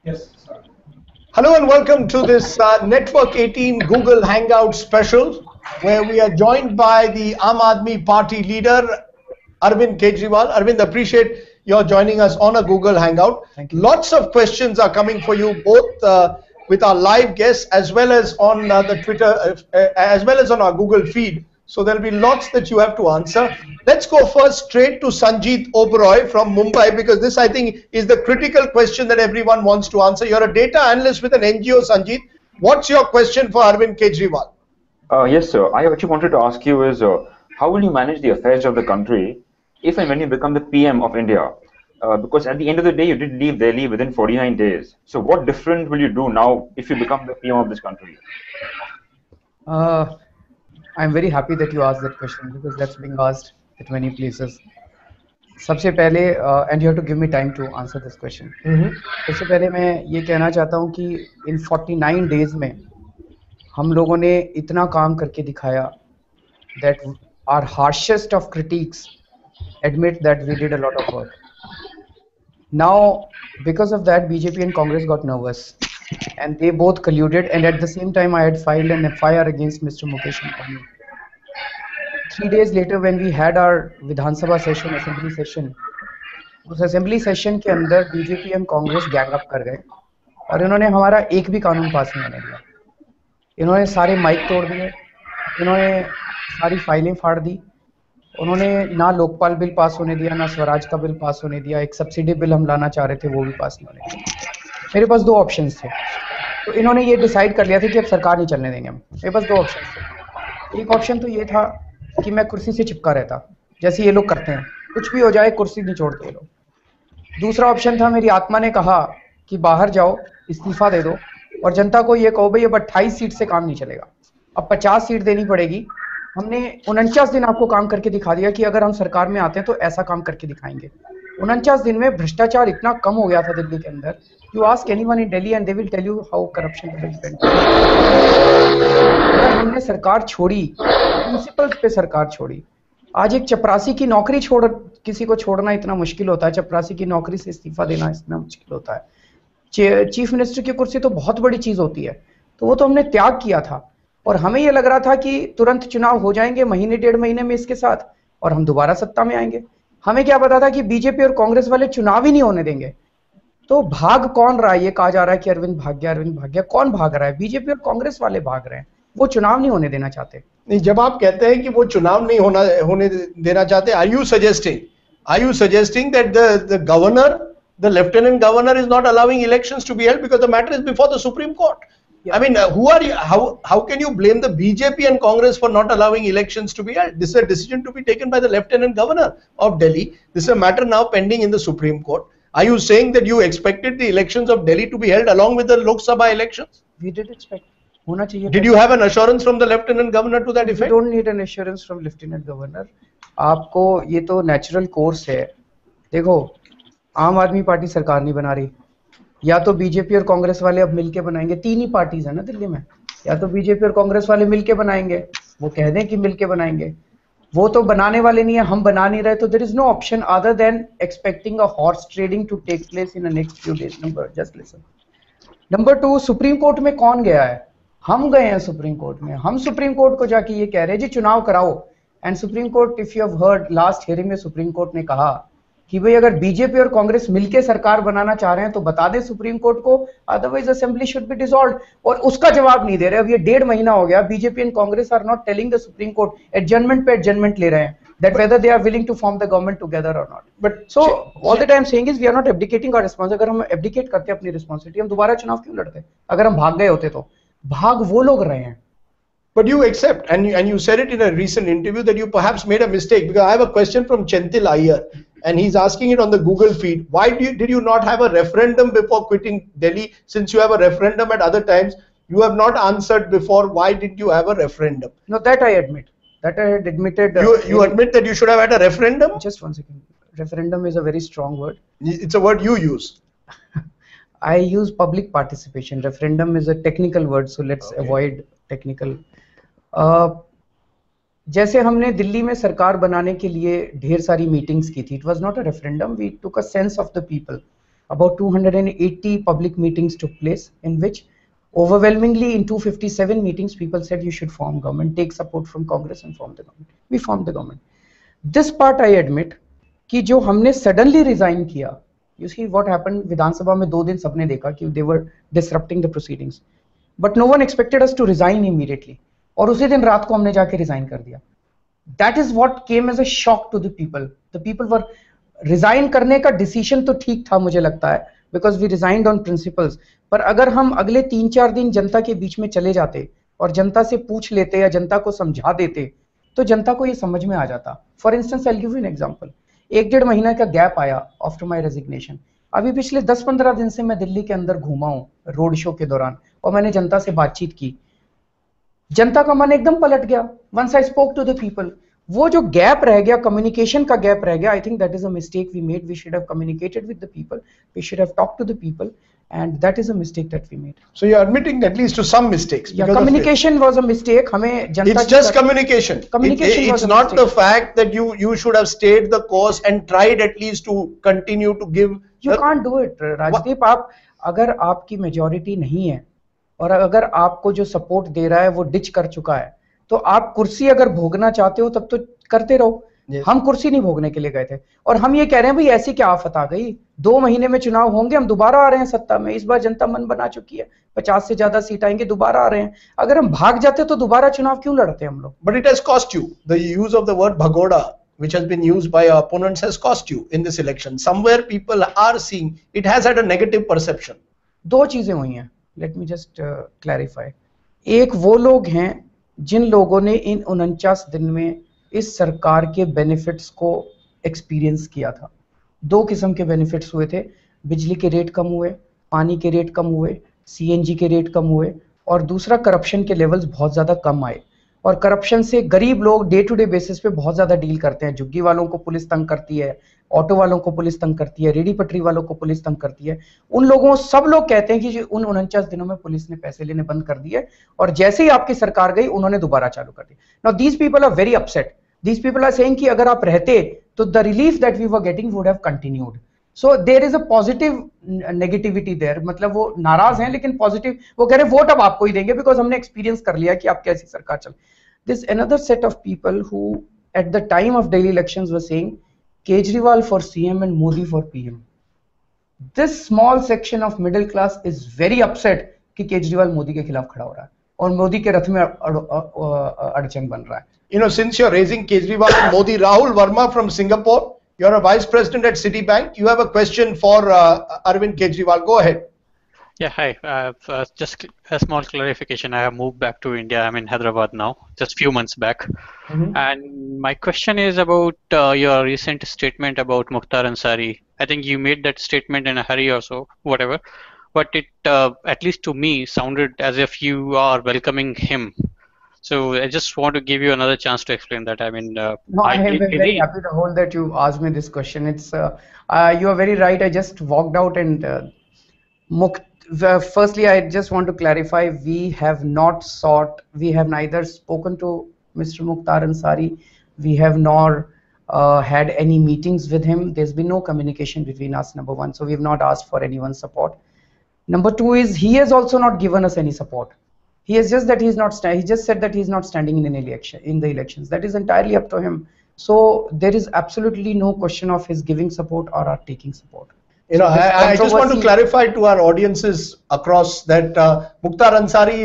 Yes, sir. Hello and welcome to this Network 18 Google Hangout special, where we are joined by the Aam Aadmi Party leader, Arvind Kejriwal. Arvind, appreciate your joining us on a Google Hangout. Thank you. Lots of questions are coming for you, both with our live guests as well as on the Twitter, as well as on our Google feed. So there'll be lots that you have to answer. Let's go first straight to Sanjeet Oberoi from Mumbai, because this, I think, is the critical question that everyone wants to answer. You're a data analyst with an NGO, Sanjeet. What's your question for Arvind Kejriwal? Yes, sir. I actually wanted to ask you is, how will you manage the affairs of the country if and when you become the PM of India? Because at the end of the day, you did leave Delhi within 49 days. So what different will you do now if you become the PM of this country? I'm very happy that you asked that question, because that's being asked at many places. सबसे पहले and you have to give me time to answer this question. सबसे पहले मैं ये कहना चाहता हूँ कि in 49 days में हम लोगों ने इतना काम करके दिखाया that our harshest of critics admit that we did a lot of work. Now, because of that, BJP and Congress got nervous, and they both colluded, and at the same time I had filed an FIR against Mr. Mukesh Ambani. 3 days later, when we had our Vidhan Sabha session, assembly session, उस assembly session के अंदर BJP and Congress gang up कर गए और इन्होंने हमारा एक भी कानून पास नहीं होने दिया. इन्होंने सारे माइक तोड़ दिए, इन्होंने सारी फाइलें फाड़ दी, उन्होंने ना लोकपाल बिल पास होने दिया, ना स्वराज का बिल पास होने दिया, एक सब्सिडी बिल हम लाना चाह रहे थे वो भी पास नहीं होने दिया. मेरे पास दो ऑप्शंस थे, तो इन्होंने ये डिसाइड कर लिया था कि अब सरकार नहीं चलने देंगे हम. मेरे पास दो ऑप्शंस थे. एक ऑप्शन तो ये था कि मैं कुर्सी से चिपका रहता, जैसे ये लोग करते हैं, कुछ भी हो जाए कुर्सी नहीं छोड़ते ये लोग. दूसरा ऑप्शन था, मेरी आत्मा ने कहा कि बाहर जाओ, इस्तीफा दे दो और जनता को ये कहो भाई अब 28 सीट से काम नहीं चलेगा, अब 50 सीट देनी पड़ेगी. हमने 49 दिन आपको काम करके दिखा दिया कि अगर हम सरकार में आते हैं तो ऐसा काम करके दिखाएंगे. 49 दिन में भ्रष्टाचार इतना कम हो गया था दिल्ली के अंदर. You ask anyone in Delhi and they will tell you how corruption has been. हमने सरकार छोड़ी, प्रिंसिपल्स पे सरकार छोड़ी. आज एक चपरासी की नौकरी छोड़ किसी को छोड़ना इतना मुश्किल होता है, चपरासी की नौकरी से इस्तीफा देना इतना मुश्किल होता है. चीफ मिनिस्टर की कुर्सी तो बहुत बड़ी चीज होती है, तो वो तो हमने त्याग किया था. और हमें ये लग रहा था कि तुरंत चुनाव हो जाएंगे महीने 1.5 महीने में इसके साथ और हम दोबारा सत्ता में आएंगे. हमें क्या पता था कि बीजेपी और कांग्रेस वाले चुनाव ही नहीं होने देंगे. तो भाग कौन रहा है? ये कहा जा रहा है कि अरविंद भाग गया, अरविंद भाग गया. कौन भाग रहा है? बीजेपी और कांग्रेस वाले भाग रहे हैं, वो चुनाव नहीं होने देना चाहते. नहीं, जब आप कहते हैं कि वो चुनाव नहीं होने देना चाहते, are you suggesting that the governor, the lieutenant governor is not allowing elections to be held because the matter is before the Supreme Court? Yeah. I mean, who are you? How can you blame the BJP and Congress for not allowing elections to be held? This is a decision to be taken by the lieutenant governor of Delhi. This is a matter now pending in the Supreme Court. Are you saying that you expected the elections of Delhi to be held along with the Lok Sabha elections? We did expect. होना चाहिए. Did you have an assurance from the lieutenant governor to that effect? You don't need an assurance from lieutenant governor. आपको ये तो natural course है. देखो, आम Aadmi party सरकार नहीं बना रही, या तो बीजेपी और कांग्रेस वाले अब मिलके बनाएंगे. 3 ही पार्टीज है ना दिल्ली में, या तो बीजेपी और कांग्रेस वाले मिलके बनाएंगे, वो कह दें कि मिलके बनाएंगे, वो तो बनाने वाले नहीं है, हम बना नहीं रहे. तो there is no option other than expecting a horse trading to take place in the next few days. Just listen. Number 2, Supreme Court में कौन गया है? हम गए हैं सुप्रीम कोर्ट में. हम सुप्रीम कोर्ट को जाके ये कह रहे हैं जी चुनाव कराओ. And supreme court, if you have heard, last hearing में सुप्रीम कोर्ट ने कहा कि भाई अगर बीजेपी और कांग्रेस मिलके सरकार बनाना चाह रहे हैं तो बता दें सुप्रीम कोर्ट को, otherwise assembly should be dissolved. और उसका जवाब नहीं दे रहे. अब ये 1.5 महीना हो गया, BJP and Congress are not telling the Supreme Court, adjournment पे एडजर्नमेंट ले रहे हैं, that whether they are willing to form the government together or not. But so all that I am saying is we are not abdicating our responsibility. अगर हम abdicate करते अपनी responsibility, हम दोबारा चुनाव क्यों लड़ते? अगर हम भाग गए होते तो. भाग वो लोग रहे हैं. But you accept, and you said it in a recent interview that you perhaps made a mistake, because I have a question from Chentil Iyer and he's asking it on the Google feed. Why did you not have a referendum before quitting Delhi? Since you have a referendum at other times, you have not answered before. Why did you have a referendum? No, that I admit. That I had admitted. You admit that you should have had a referendum? Just one second. Referendum is a very strong word. It's a word you use. I use public participation. Referendum is a technical word, so let's avoid technical. जैसे हमने दिल्ली में सरकार बनाने के लिए ढेर सारी meetings की थी, it was not a referendum, we took a sense of the people. about 280 public meetings took place, in which overwhelmingly in 257 meetings people said you should form government, take support from Congress and form the government. We formed the government. This part I admit कि जो हमने suddenly resign किया, you see what happened, विधानसभा में 2 दिन सबने देखा कि they were disrupting the proceedings, but no one expected us to resign immediately, और उसी दिन रात को हमने जाके resign कर दिया. That is what came as a shock to the people. The people were resign करने का decision तो ठीक था मुझे लगता है, because we resigned on principles. पर अगर हम अगले 3-4 दिन जनता के बीच में चले जाते और जनता से पूछ लेते या जनता को समझा देते तो जनता को ये समझ में आ जाता. For instance I will give you an example. 1-1.5 महीना का गैप आया आफ्टर माय रेजिग्नेशन. अभी पिछले 10-15 दिन से मैं दिल्ली के अंदर घूमा हूं रोड शो के दौरान और मैंने जनता से बातचीत की. जनता का मन एकदम पलट गया. Once I spoke to the people. वो जो गैप रह गया, कम्युनिकेशन का गैप रह गया, I think that is a mistake we made. We should have communicated with the people, we should have talked to the people, and that is a mistake that we made. So you're admitting at least to some mistakes. Yeah, communication was a mistake. हमें जनता it's just communication. It's not the fact that you should have stayed the course and tried at least to continue to give. You can't do it, Rajdeep. आप अगर आपकी majority नहीं है और अगर आपको जो सपोर्ट दे रहा है वो डिच कर चुका है, तो आप कुर्सी अगर भोगना चाहते हो तब तो करते रहो. हम कुर्सी नहीं भोगने के लिए गए थे और हम ये कह रहे हैं भाई ऐसी क्या आफत आ गई, 2 महीने में चुनाव होंगे, हम दोबारा आ रहे हैं सत्ता में. इस बार जनता मन बना चुकी है, 50 से ज्यादा सीट आएंगे, दोबारा आ रहे हैं. अगर हम भाग जाते तो दोबारा चुनाव क्यों लड़ते हम लोग? But it has cost you. The use of the word bhagoda, which has been used by our opponents, has cost you in this election. Somewhere people are seeing it has had a negative perception. 2 चीजें हुई हैं. Let me just clarify. एक वो लोग हैं जिन लोगों ने इन 49 दिन में इस सरकार के बेनिफिट्स को एक्सपीरियंस किया था. 2 किस्म के बेनिफिट्स हुए थे. बिजली के रेट कम हुए, पानी के रेट कम हुए, सीएनजी के रेट कम हुए, और दूसरा करप्शन के लेवल्स बहुत ज़्यादा कम आए. और करप्शन से गरीब लोग डे टू डे बेसिस पे बहुत ज़्यादा डील करते हैं. झुग्गी वालों को पुलिस तंग करती है, ऑटो वालों को पुलिस तंग करती है, रेडी पटरी वालों को पुलिस तंग करती है. उन लोगों, सब लोग कहते हैं कि उन 49 दिनों में पुलिस ने पैसे लेने बंद कर दिए और जैसे ही आपकी सरकार गई उन्होंने दोबारा चालू कर दिया. Now these people are very upset. These people are saying कि अगर आप रहते तो the relief that we were getting would have continued. So there is a positive negativity there. मतलब वो नाराज हैं लेकिन पॉजिटिव, वो कह रहे हैं वोट अब आपको ही देंगे बिकॉज हमने एक्सपीरियंस कर लिया कि आप कैसी सरकार चल. This another set of people who at the time of Delhi elections were saying Kejriwal for CM and Modi for PM. This small section of middle class is very upset कि केजरीवाल मोदी के खिलाफ खड़ा हो रहा है और मोदी के रथ में अड़चन बन रहा है. You know, since you're raising Kejriwal and Modi, Rahul Verma from Singapore, you're a vice president at Citibank. You have a question for Arvind Kejriwal. Go ahead. Yeah, hi. Just a small clarification. I have moved back to India. I'm in Hyderabad now, just few months back. And my question is about your recent statement about Mukhtar Ansari. I think you made that statement in a hurry or so, whatever. But it, at least to me, sounded as if you are welcoming him. So I just want to give you another chance to explain that. I mean, no, I am very happy to hold that you asked me this question. It's you are very right. I just walked out and firstly, I just want to clarify: we have not sought, we have neither spoken to Mr. Mukhtar Ansari, we have nor had any meetings with him. There's been no communication between us. Number one, so we have not asked for anyone's support. Number two is he has also not given us any support. He has just that he just said that he is not standing in an election, in the elections. That is entirely up to him. So there is absolutely no question of his giving support or our taking support. You know, I just want to clarify to our audiences across that Mukhtar Ansari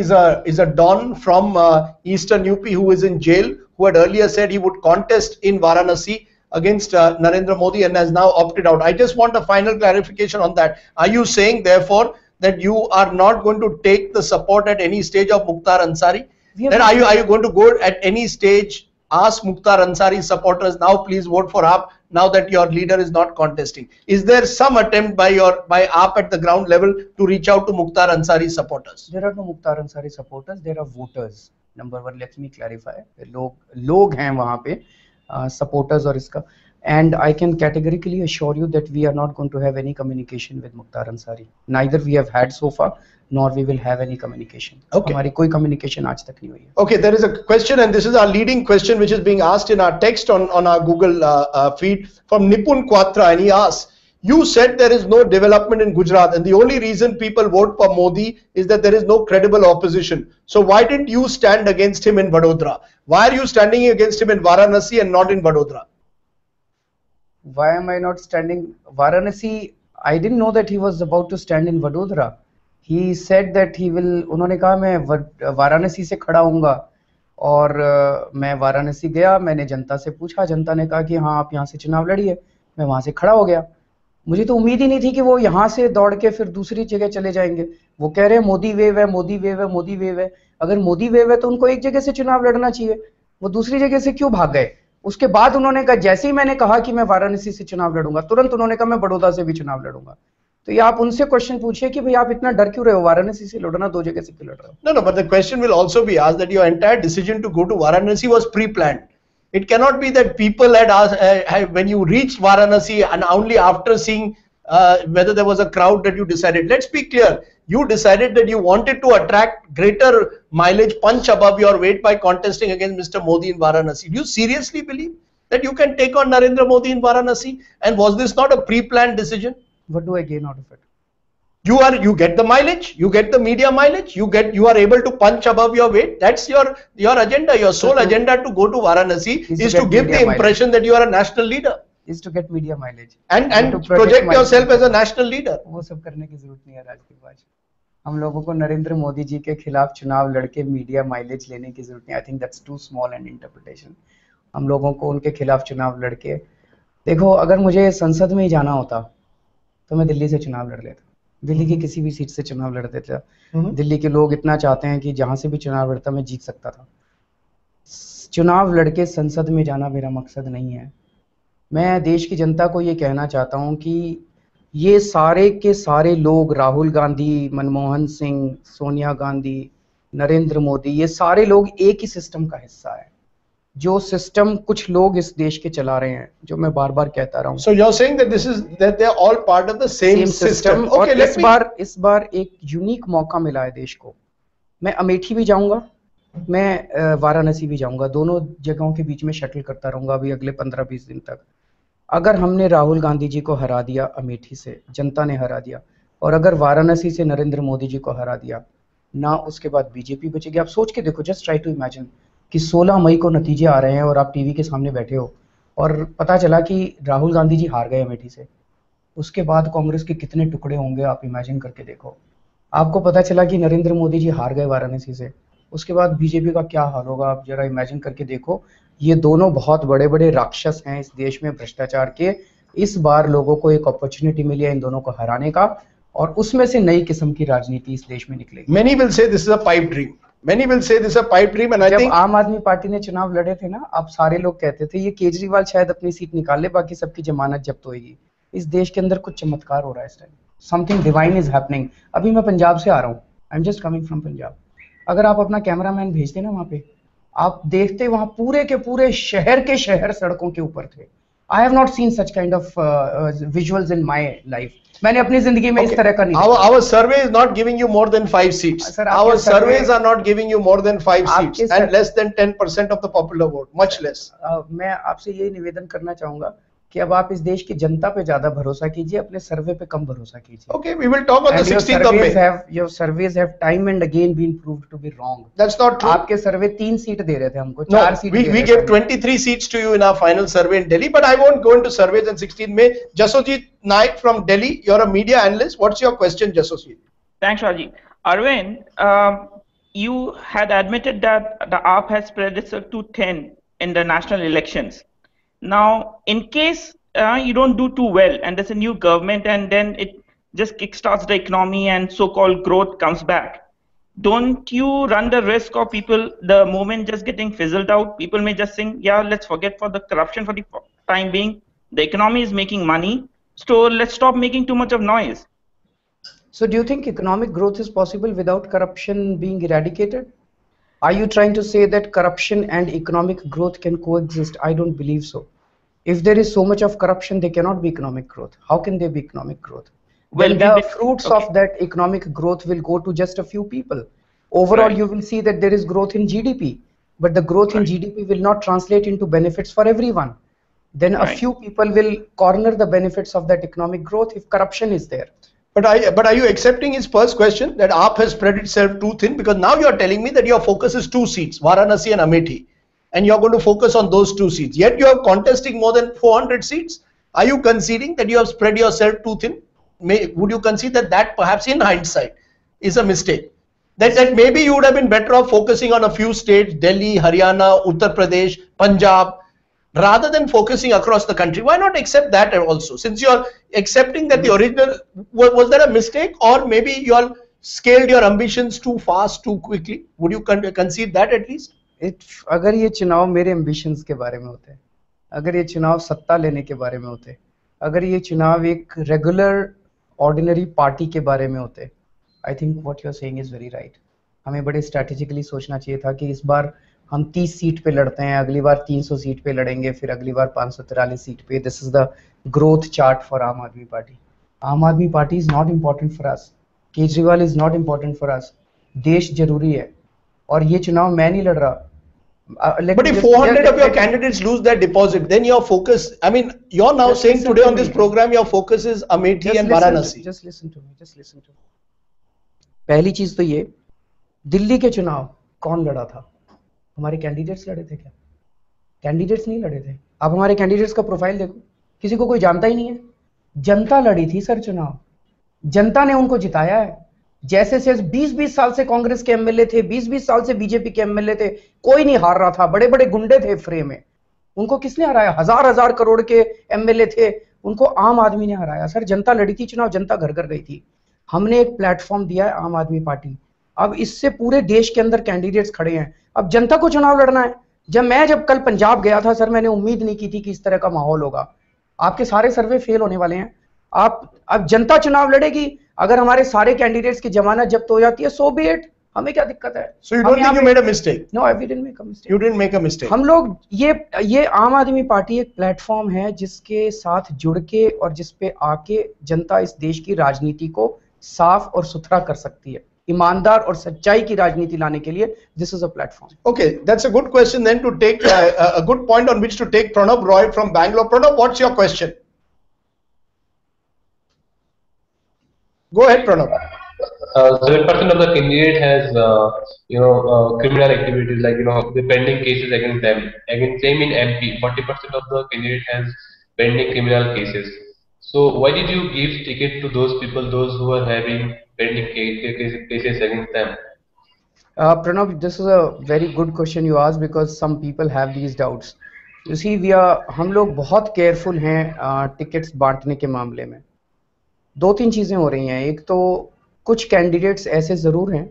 is a don from Eastern UP who is in jail, who had earlier said he would contest in Varanasi against Narendra Modi and has now opted out. I just want a final clarification on that. Are you saying therefore that you are not going to take the support at any stage of Mukhtar Ansari? Then are you going to go at any stage, ask Mukhtar Ansari's supporters, now please vote for AAP, now that your leader is not contesting? Is there some attempt by AAP at the ground level to reach out to Mukhtar Ansari's supporters? There are no Mukhtar Ansari supporters, there are voters. Number one, let me clarify. लोग हैं वहाँ पे supporters और इसका. And I can categorically assure you that we are not going to have any communication with Mukhtar Ansari. Neither we have had so far, nor we will have any communication. Okay. हमारी कोई communication आज तक नहीं हुई है. Okay, there is a question, and this is our leading question, which is being asked in our text on our Google feed from Nipun Quatra, and he asks, You said there is no development in Gujarat, and the only reason people vote for Modi is that there is no credible opposition. So why didn't you stand against him in Vadodara? Why are you standing against him in Varanasi and not in Vadodara? Why am I not standing? Varanasi, I didn't know that he was about to stand in Vadodara. He said that he will, उन्होंने कहा मैं वाराणसी से खड़ा हूँगा, और मैं वाराणसी गया, मैंने जनता से पूछा, जनता ने कहा कि हाँ आप यहाँ से चुनाव लड़िए, मैं वहाँ से खड़ा हो गया। मुझे तो उम्मीद ही नहीं थी कि वो यहाँ से दौड़ के फिर दूसरी जगह चले जाएंगे। वो कह रहे हैं मोदी वेव है, मोदी वेव है, मोदी वेव है। अगर मोदी वेव है तो उनको एक जगह से चुनाव लड़ना चाहिए, वो दूसरी जगह से क्यों भाग गए? उसके बाद उन्होंने कहा, जैसे ही मैंने कहा कि मैं वाराणसी से चुनाव लड़ूंगा, तुरंत उन्होंने कहा मैं बड़ौदा से भी चुनाव लड़ूंगा। तो ये आप उनसे क्वेश्चन पूछिए कि भाई आप इतना डर क्यों रहे हो, वाराणसी से लड़ना, दो जगह से क्यों लड़ रहे हो? No, but the question will also be asked that your entire decision to go to Varanasi was pre-planned. It cannot be that people had asked when you reached Varanasi and only after seeing whether there was a crowd that you decided. Let's be clear. You decided that you wanted to attract greater mileage, punch above your weight by contesting against Mr. Modi in Varanasi. Do you seriously believe that you can take on Narendra Modi in Varanasi? And was this not a pre-planned decision? What do I gain out of it? You get the mileage, you get the media mileage, you are able to punch above your weight. That's your agenda. Your sole agenda to go to Varanasi is to give the impression that you are a national leader. Is to get media mileage and to project yourself as a national leader. वो सब करने की जरूरत नहीं है राजकीय। हम लोगों को नरेंद्र मोदी जी के खिलाफ चुनाव लड़के मीडिया माइलेज लेने की जरूरत नहीं। I think that's too small and interpretation. हम लोगों को उनके खिलाफ चुनाव लड़के, देखो अगर मुझे संसद में ही जाना होता तो मैं दिल्ली से चुनाव लड़ लेता, दिल्ली की किसी भी सीट से चुनाव लड़ देता। दिल्ली के लोग इतना चाहते हैं कि जहां से भी चुनाव लड़ता मैं जीत सकता था। चुनाव लड़के संसद में जाना मेरा मकसद नहीं है। मैं देश की जनता को ये कहना चाहता हूं कि ये सारे के सारे लोग, राहुल गांधी, मनमोहन सिंह, सोनिया गांधी, नरेंद्र मोदी, ये सारे लोग एक ही सिस्टम का हिस्सा है। जो सिस्टम कुछ लोग इस देश के चला रहे हैं, जो मैं बार बार कहता रहा हूँ। So you're saying that they are all part of the same system. और इस बार एक यूनिक मौका मिला है देश को। मैं अमेठी भी जाऊंगा, मैं वाराणसी भी जाऊंगा, दोनों जगहों के बीच में शटल करता रहूंगा अभी अगले 15-20 दिन तक। अगर हमने राहुल गांधी जी को हरा दिया, अमेठी से जनता ने हरा दिया, और अगर वाराणसी से नरेंद्र मोदी जी को हरा दिया ना, उसके बाद बीजेपी बचेगी। आप सोच के देखो, जस्ट ट्राई टू इमेजिन कि 16 मई को नतीजे आ रहे हैं और आप टीवी के सामने बैठे हो और पता चला कि राहुल गांधी जी हार गए अमेठी से। उसके बाद कांग्रेस के कितने टुकड़े होंगे आप इमेजिन करके देखो। आपको पता चला कि नरेंद्र मोदी जी हार गए वाराणसी से, उसके बाद बीजेपी का क्या हाल होगा आप जरा इमेजिन करके देखो। ये दोनों बहुत बड़े बड़े राक्षस हैं इस देश में भ्रष्टाचार के। इस बार लोगों को एक अपॉर्चुनिटी मिली है इन दोनों को हराने का, और उसमें से नई किस्म की राजनीति इस देश में निकलेगी। Many will say this is a pipe dream. Many will say this is a pipe dream, and I think जब आम आदमी पार्टी ने चुनाव लड़े थे ना, आप सारे लोग कहते थे ये केजरीवाल शायद अपनी सीट निकाल ले, बाकी सबकी जमानत जब्त होगी। इस देश के अंदर कुछ चमत्कार हो रहा है इस time. Something divine is happening. अभी मैं पंजाब से आ रहा हूँ, I am just coming from Punjab. अगर आप अपना कैमरामैन भेजते ना वहां पे, आप देखते वहां पूरे के पूरे शहर के शहर सड़कों के ऊपर थे। I have not seen such kind of visuals in my life. मैंने अपनी जिंदगी में इस तरह का नहीं। Our survey is not giving you more than 5 seats. Sir, our surveys are not giving you more than 5 seats and less than 10% of the popular vote, much less. मैं आपसे यही निवेदन करना चाहूंगा कि अब आप इस देश की जनता पे ज्यादा भरोसा कीजिए, अपने सर्वे पे कम भरोसा कीजिए। Okay, we will talk on the 16th of May. Your surveys have time and again been proved to be wrong. That's not true. आपके सर्वे 3 सीट दे रहे थे हमको, No, 4 seat we gave 23 seats to you in our final survey in Delhi, but I won't go into surveys on 16th May. Jasojit Naik from Delhi, you're a media analyst. What's your question, Jasojit? Thanks, Raji. Arvind, you had admitted that the AAP has spread itself to 10 in the national elections. Now, in case you don't do too well and there's a new government and then it just kickstarts the economy and so-called growth comes back, don't you run the risk of people, the moment just getting fizzled out? People may just think, yeah, let's forget for the corruption for the time being. The economy is making money, so let's stop making too much of noise. So do you think economic growth is possible without corruption being eradicated? Are you trying to say that corruption and economic growth can coexist? I don't believe so. If there is so much of corruption, there cannot be economic growth. How can there be economic growth? Well, the fruits of that economic growth will go to just a few people. Overall, you will see that there is growth in GDP, but the growth in GDP will not translate into benefits for everyone. then a Right. few people will corner the benefits of that economic growth if corruption is there. But are you accepting his first question that AAP has spread itself too thin? Because now you are telling me that your focus is 2 seats, Varanasi and Amethi, and you are going to focus on those 2 seats. Yet you are contesting more than 400 seats. Are you conceding that you have spread yourself too thin? Would you concede that perhaps in hindsight is a mistake? That maybe you would have been better off focusing on a few states, Delhi, Haryana, Uttar Pradesh, Punjab, rather than focusing across the country. Why not accept that also? Since you are accepting that the original, was that a mistake, or maybe you all scaled your ambitions too fast, too quickly? Would you concede that at least? अगर ये चुनाव मेरे ambitions के बारे में होते, अगर ये चुनाव सत्ता लेने के बारे में होते, अगर ये चुनाव एक regular ordinary party के बारे में होते, I think what you're saying is very right. हमें बड़े strategically सोचना चाहिए था कि इस बार हम 30 सीट पे लड़ते हैं, अगली बार 300 सीट पे लड़ेंगे, फिर अगली बार 543 सीट पे. This is the growth chart for आम आदमी पार्टी. आम Aadmi party is not important for us. Kejriwal is not important for us. देश जरूरी है, और ये चुनाव मैं नहीं लड़ रहा. But if 400 of your candidates lose their deposit, then your focus, I mean, you're now saying today on this program, your focus is Amethi and Varanasi. Just listen to me. पहली चीज तो ये, दिल्ली के चुनाव कौन लड़ा था? हमारे कैंडिडेट्स लड़े थे क्या? कैंडिडेट्स नहीं लड़े थे. आप हमारे कैंडिडेट्स का प्रोफाइल देखो, किसी को कोई जानता ही नहीं है. जनता लड़ी थी सर चुनाव, जनता ने उनको जिताया है. जैसे 20-20 साल से कांग्रेस के एमएलए थे, 20-20 साल से बीजेपी के एमएलए थे, कोई नहीं हार रहा था. बड़े बड़े गुंडे थे फ्रे में, उनको किसने हराया? हजार करोड़ के एमएलए थे, उनको आम आदमी ने हराया. सर जनता लड़ी थी चुनाव, जनता घर घर गई थी. हमने एक प्लेटफॉर्म दिया है आम आदमी पार्टी. अब इससे पूरे देश के अंदर कैंडिडेट्स खड़े हैं. अब जनता को चुनाव लड़ना है. जब कल पंजाब गया था सर, मैंने उम्मीद नहीं की थी कि इस तरह का माहौल होगा. आपके सारे सर्वे फेल होने वाले हैं. अब जनता चुनाव लड़ेगी. अगर हमारे सारे कैंडिडेट्स की जमानत जब्त हो जाती है, सो बी इट, हमें क्या दिक्कत है? So you don't think you made a mistake? No, I didn't make a mistake. You didn't make a mistake. हम लोग ये आम आदमी पार्टी एक प्लेटफॉर्म है जिसके साथ जुड़ के और जिस पे आके जनता इस देश की राजनीति को साफ और सुथरा कर सकती है. ईमानदार और सच्चाई की राजनीति लाने के लिए this is a platform. Okay, that's a good question then to take a good point on which to take Pranab Roy from Bangalore. Pranab, what's your question? Go ahead, Pranab. 7% of the candidate has, criminal activities, like, the pending cases against them. Again, same in MP, 40% of the candidate has pending criminal cases. So why did you give ticket to those people, those who are having pending cases against them? Pranab, this is a very good question you asked because some people have these doubts. You see, हम लोग बहुत careful हैं tickets बांटने के मामले में. 2-3 चीजें हो रही हैं. एक तो कुछ कैंडिडेट्स ऐसे जरूर हैं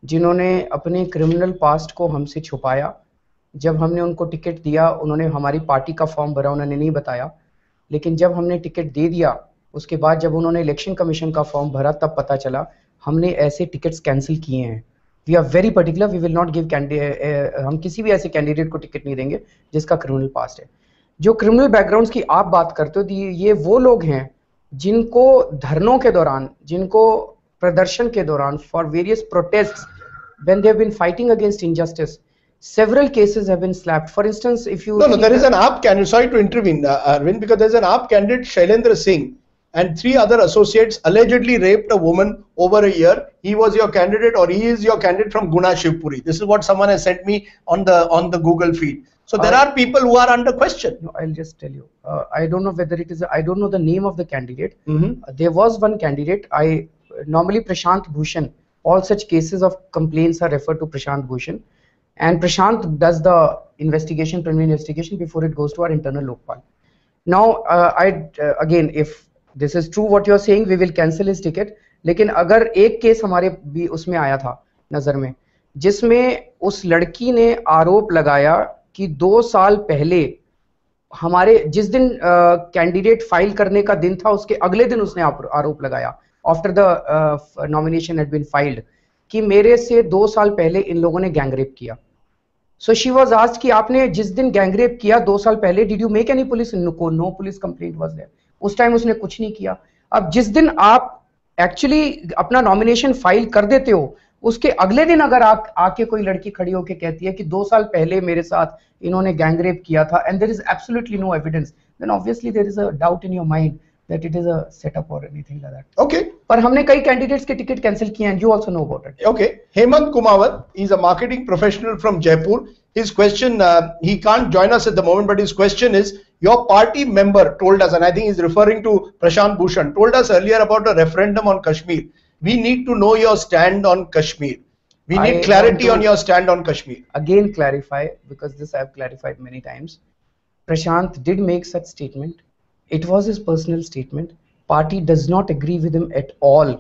जिन्होंने अपने क्रिमिनल पास्ट को हमसे छुपाया. जब हमने उनको टिकट दिया, उन्होंने हमारी पार्टी का फॉर्म भरा, उन्होंने नहीं बताया. लेकिन जब हमने टिकट दे दिया, उसके बाद जब उन्होंने इलेक्शन कमीशन का फॉर्म भरा, तब पता चला हमने ऐसे टिकट्स कैंसिल किए हैं. We are very particular, we will not give हम किसी भी ऐसे कैंडिडेट को टिकट नहीं देंगे जिसका क्रिमिनल पास्ट है. जो क्रिमिनल बैकग्राउंड्स की आप बात करते हो, ये वो लोग हैं जिनको धरनों के दौरान, जिनको प्रदर्शन के दौरान, for various protests, when they have been fighting against injustice, several cases have been slapped. For instance, if you there is an AAP candidate, sorry to intervene, Arvind, because there's an AAP candidate, Shailendra Singh, and 3 other associates allegedly raped a woman over a year. He was your candidate, or he is your candidate from Guna Shivpuri. This is what someone has sent me on the Google feed. So there are people who are under question. No, I'll just tell you. I don't know whether it is. I don't know the name of the candidate. There was one candidate. Normally Prashant Bhushan. All such cases of complaints are referred to Prashant Bhushan, and Prashant does the investigation, preliminary investigation, before it goes to our internal Lokpal. Now, again, if this is true what you are saying, we will cancel his ticket. लेकिन अगर एक case हमारे भी उसमें आया था नजर में, जिसमें उस लड़की ने आरोप लगाया कि 2 साल पहले हमारे जिस दिन कैंडिडेट फाइल करने का दिन था, उसके अगले दिन उसने आरोप लगाया, after the nomination had been filed, कि मेरे से 2 साल पहले इन लोगों ने गैंगरेप किया. सो शी वाज आस्क्ड कि आपने जिस दिन गैंगरेप किया 2 साल पहले, did you make any police? No police complaint was there. उस टाइम उसने कुछ नहीं किया. अब जिस दिन आप एक्चुअली अपना नॉमिनेशन फाइल कर देते हो, उसके अगले दिन अगर आके कोई लड़की खड़ी होके कहती है कि 2 साल पहले मेरे साथ इन्होंने गैंग रेप किया था and there is absolutely no evidence, then obviously there is a doubt in your mind that it is a setup or anything like that. Okay. पर हमने कई कैंडिडेट्स के टिकट कैंसिल किए हैं, you also know about it. Okay. Hemant Kumawat, he's a marketing professional from Jaipur. His question, he can't join us at the moment, but his question is, your party member told us, and I think he's referring to Prashant Bhushan, told us earlier about a referendum on Kashmir. We need to know your stand on Kashmir. We need clarity on your stand on Kashmir. Again clarify, because this I have clarified many times. Prashant did make such statement. It was his personal statement. Party does not agree with him at all.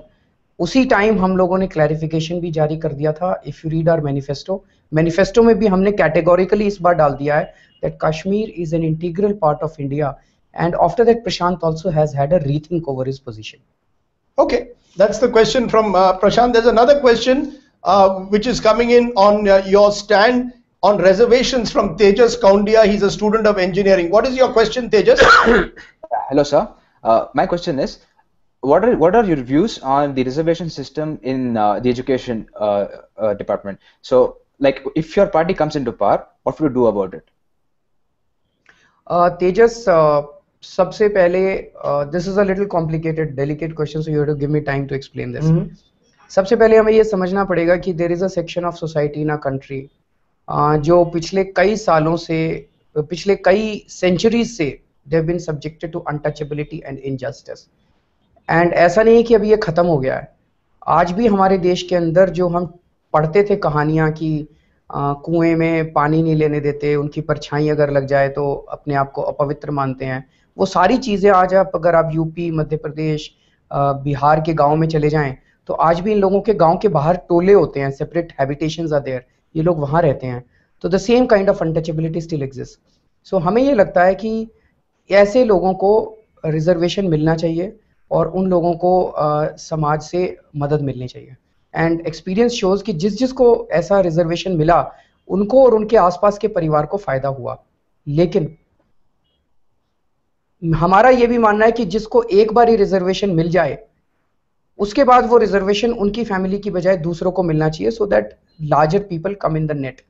उसी time हम लोगों ने clarification भी जारी कर दिया था. If you read our manifesto में भी हमने कैटेगोरिकली इस बार डाल दिया है that Kashmir is an integral part of India, and after that Prashant also has had a rethink over his position. Okay, that's the question from Prashant. There's another question which is coming in on your stand on reservations from Tejas Kaundia. He's a student of engineering. What is your question, Tejas? Hello, sir. My question is, what are your views on the reservation system in the education department? So, like, if your party comes into power, what will you do about it? Tejas, सबसे पहले, this is a little complicated, delicate question, so you have to give me time to explain this. सबसे पहले हमें ये समझना पड़ेगा कि there is a section of society in a country जो पिछले कई सालों से, पिछले कई centuries से they have been subjected to untouchability and injustice. And ऐसा नहीं है कि अभी ये खत्म हो गया है. आज भी हमारे देश के अंदर जो हम पढ़ते थे कहानियां कि कुएं में पानी नहीं लेने देते, उनकी परछाई अगर लग जाए तो अपने आप को अपवित्र मानते हैं, वो सारी चीजें आज अगर आप यूपी, मध्य प्रदेश, बिहार के गांव में चले जाएं तो आज भी इन लोगों के गांव के बाहर टोले होते हैं, सेपरेट हैबिटेशंस आर देयर, ये लोग वहां रहते हैं. तो the same kind of untouchability still exist. So हमें ये लगता है कि ऐसे लोगों को रिजर्वेशन मिलना चाहिए और उन लोगों को समाज से मदद मिलनी चाहिए. एंड एक्सपीरियंस शोज कि जिसको ऐसा रिजर्वेशन मिला उनको और उनके आसपास के परिवार को फायदा हुआ. लेकिन हमारा ये भी मानना है कि जिसको एक बार ही रिजर्वेशन मिल जाए उसके बाद वो रिजर्वेशन उनकी फैमिली की बजाय दूसरों को मिलना चाहिए, so that larger people come in the net.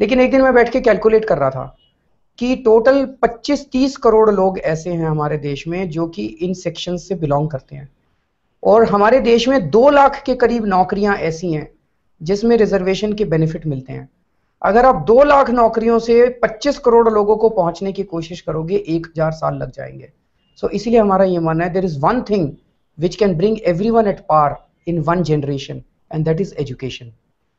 लेकिन एक दिन मैं बैठ के कैलकुलेट कर रहा था कि टोटल 25-30 करोड़ लोग ऐसे हैं हमारे देश में जो कि इन सेक्शन से बिलोंग करते हैं, और हमारे देश में 2 लाख के करीब नौकरियां ऐसी हैं जिसमें रिजर्वेशन के बेनिफिट मिलते हैं. अगर आप 2 लाख नौकरियों से 25 करोड़ लोगों को पहुंचने की कोशिश करोगे, 1000 साल लग जाएंगे. सो इसीलिए हमारा ये मानना है, there is one thing which can bring everyone at par in one generation, and that is education.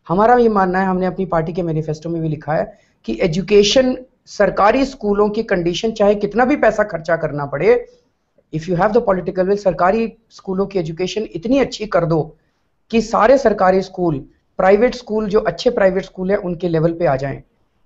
हमारा ये मानना है, हमने अपनी पार्टी के मैनिफेस्टो में भी लिखा है कि एजुकेशन, सरकारी स्कूलों की कंडीशन चाहे कितना भी पैसा खर्चा करना पड़े, if you have the political will, सरकारी स्कूलों की एजुकेशन इतनी अच्छी कर दो कि सारे सरकारी स्कूल, प्राइवेट स्कूल, जो अच्छे प्राइवेट स्कूल है उनके लेवल पे आ जाएं.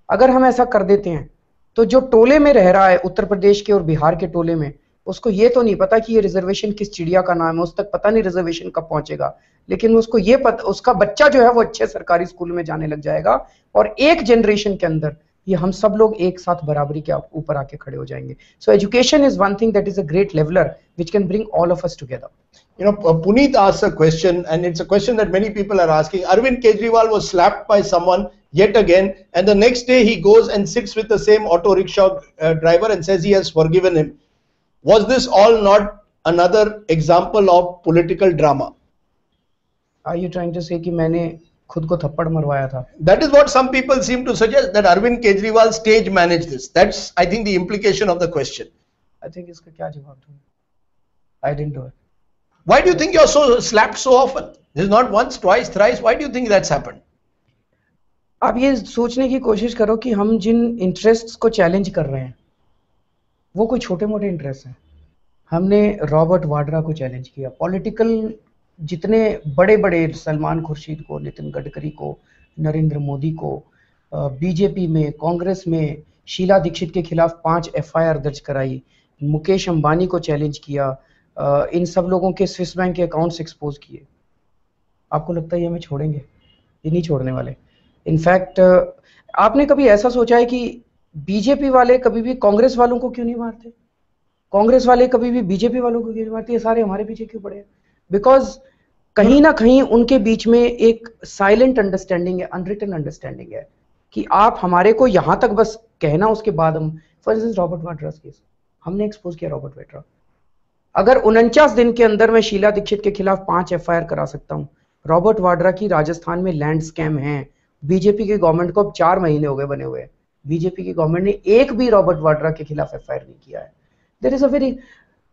अगर हम ऐसा कर देते हैं तो जो टोले में रह रहा है उत्तर प्रदेश के और बिहार के टोले में, उसको ये तो नहीं पता कि ये रिजर्वेशन किस चिड़िया का नाम है, उस तक पता नहीं रिजर्वेशन कब पहुंचेगा, लेकिन उसको ये पता, उसका बच्चा जो है वो अच्छे सरकारी स्कूल में जाने लग जाएगा और एक जनरेशन के अंदर ये हम सब लोग एक साथ बराबरी के ऊपर आके खड़े हो जाएंगे. So education is one thing that is a great leveller which can bring all of us together. You know, Puneet asks a question, and it's a question that many people are asking. Arvind Kejriwal was slapped by someone yet again, and the next day he goes and sits with the same auto rickshaw driver and says he has forgiven him. Was this all not another example of political drama? Are you trying to say कि मैंने खुद को थप्पड़ मरवाया था? That is what some people seem to suggest, that Arvind Kejriwal stage managed this. That's, I think, the implication of the question. I think इसका क्या जवाब दूँ? I didn't do it. Why do you think you're so slapped so often? This is not once, twice, thrice. Why do you think that's happened? आप ये सोचने की कोशिश करो कि हम जिन इंटरेस्ट्स को चैलेंज कर रहे हैं वो कोई छोटे मोटे इंटरेस्ट हैं. हमने रॉबर्ट वाड्रा को चैलेंज किया, पॉलिटिकल जितने बड़े बड़े, सलमान खुर्शीद को, नितिन गडकरी को, नरेंद्र मोदी को, बीजेपी में, कांग्रेस में शीला दीक्षित के खिलाफ 5 FIR दर्ज कराई, मुकेश अंबानी को चैलेंज किया, इन सब लोगों के स्विस बैंक के अकाउंट्स एक्सपोज किए. आपको लगता है ये हमें छोड़ेंगे? ये नहीं छोड़ने वाले. इनफैक्ट आपने कभी ऐसा सोचा है कि बीजेपी वाले कभी भी कांग्रेस वालों को क्यों नहीं मारते? कांग्रेस वाले कभी भी बीजेपी वालों को क्यों नहीं मारते? ये सारे हमारे पीछे क्यों पड़े हैं? बिकॉज कहीं ना कहीं उनके बीच में एक साइलेंट अंडरस्टैंडिंग है, अनरिटन अंडरस्टैंडिंग है कि आप हमारे को यहां तक बस कहना, उसके बाद हम, for instance Robert Vadra case, हमने एक्सपोज किया रॉबर्ट वाड्रा। अगर 49 दिन के अंदर मैं शीला दीक्षित के खिलाफ 5 FIR करा सकता हूँ। रॉबर्ट वाड्रा की राजस्थान में लैंड स्कैम है, बीजेपी की गवर्नमेंट को अब 4 महीने हो गए बने हुए, बीजेपी की गवर्नमेंट ने एक भी रॉबर्ट वाड्रा के खिलाफ FIR नहीं किया है। देयर इज अ वेरी,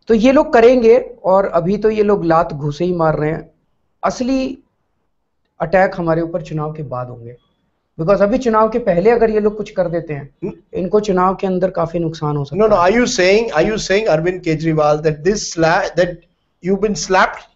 तो ये लोग करेंगे, और अभी तो ये लोग लात घुसे ही मार रहे हैं। असली अटैक हमारे ऊपर चुनाव के बाद होंगे, बिकॉज अभी चुनाव के पहले अगर ये लोग कुछ कर देते हैं, इनको चुनाव के अंदर काफी नुकसान हो सकता है। No, are you saying Arvind Kejriwal that that you've been slapped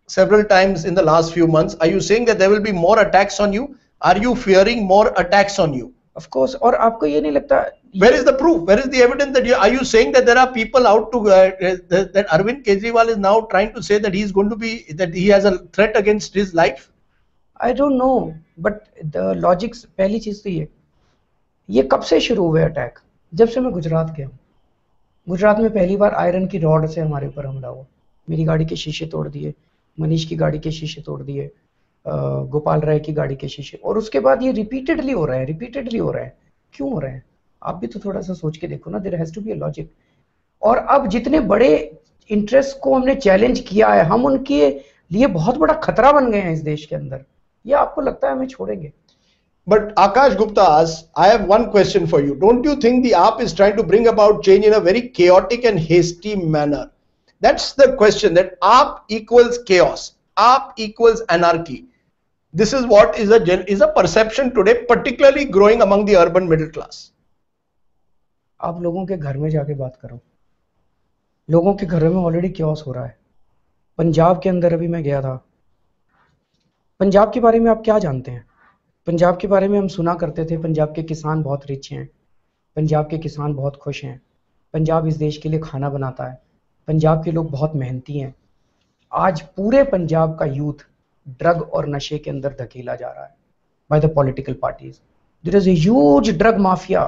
several times in the last few months? Are you saying that there will be more attacks on you? Are you fearing more attacks on you? Of course. और आपको ये नहीं लगता? Where is the proof? Where is the evidence that are you saying that there are people out to that Arvind Kejriwal is now trying to say that he's going to be, that he has a threat against his life? I don't know, but the logics, पहली चीज तो ये कब से शुरू हुए attack? जब से मैं गुजरात गया हूँ। गुजरात में पहली बार आयरन की रॉड से हमारे ऊपर हमला हुआ, मेरी गाड़ी के शीशे तोड़ दिए, मनीष की गाड़ी के शीशे तोड़ दिए, गोपाल राय की गाड़ी के शीशे, और उसके बाद ये रिपीटेडली हो रहा है। क्यों हो रहा है? आप भी तो थोड़ा सा सोच के देखो ना, there has to be a logic. और अब जितने बड़े इंटरेस्ट को हमने चैलेंज किया है, हम उनके लिए बहुत बड़ा खतरा बन गए हैं इस देश के अंदर। ये आपको लगता है हमें छोड़ेंगे? But Akash Gupta asks, I have one question for you. Don't you think the AAP is trying to bring about change in a very chaotic and hasty manner? That's the question, that AAP equals chaos. AAP equals anarchy. This is what is a perception today, particularly growing among the urban middle class. आप लोगों के घर में जाके बात करो, लोगों के घर में ऑलरेडी chaos हो रहा है। पंजाब के अंदर अभी मैं गया था। पंजाब के बारे में आप क्या जानते हैं? पंजाब के बारे में हम सुना करते थे, पंजाब के किसान बहुत रिच हैं, पंजाब के किसान बहुत खुश हैं, पंजाब इस देश के लिए खाना बनाता है, पंजाब के लोग बहुत मेहनती हैं। आज पूरे पंजाब का यूथ ड्रग और नशे के अंदर धकेला जा रहा है by the political parties. There is a huge drug mafia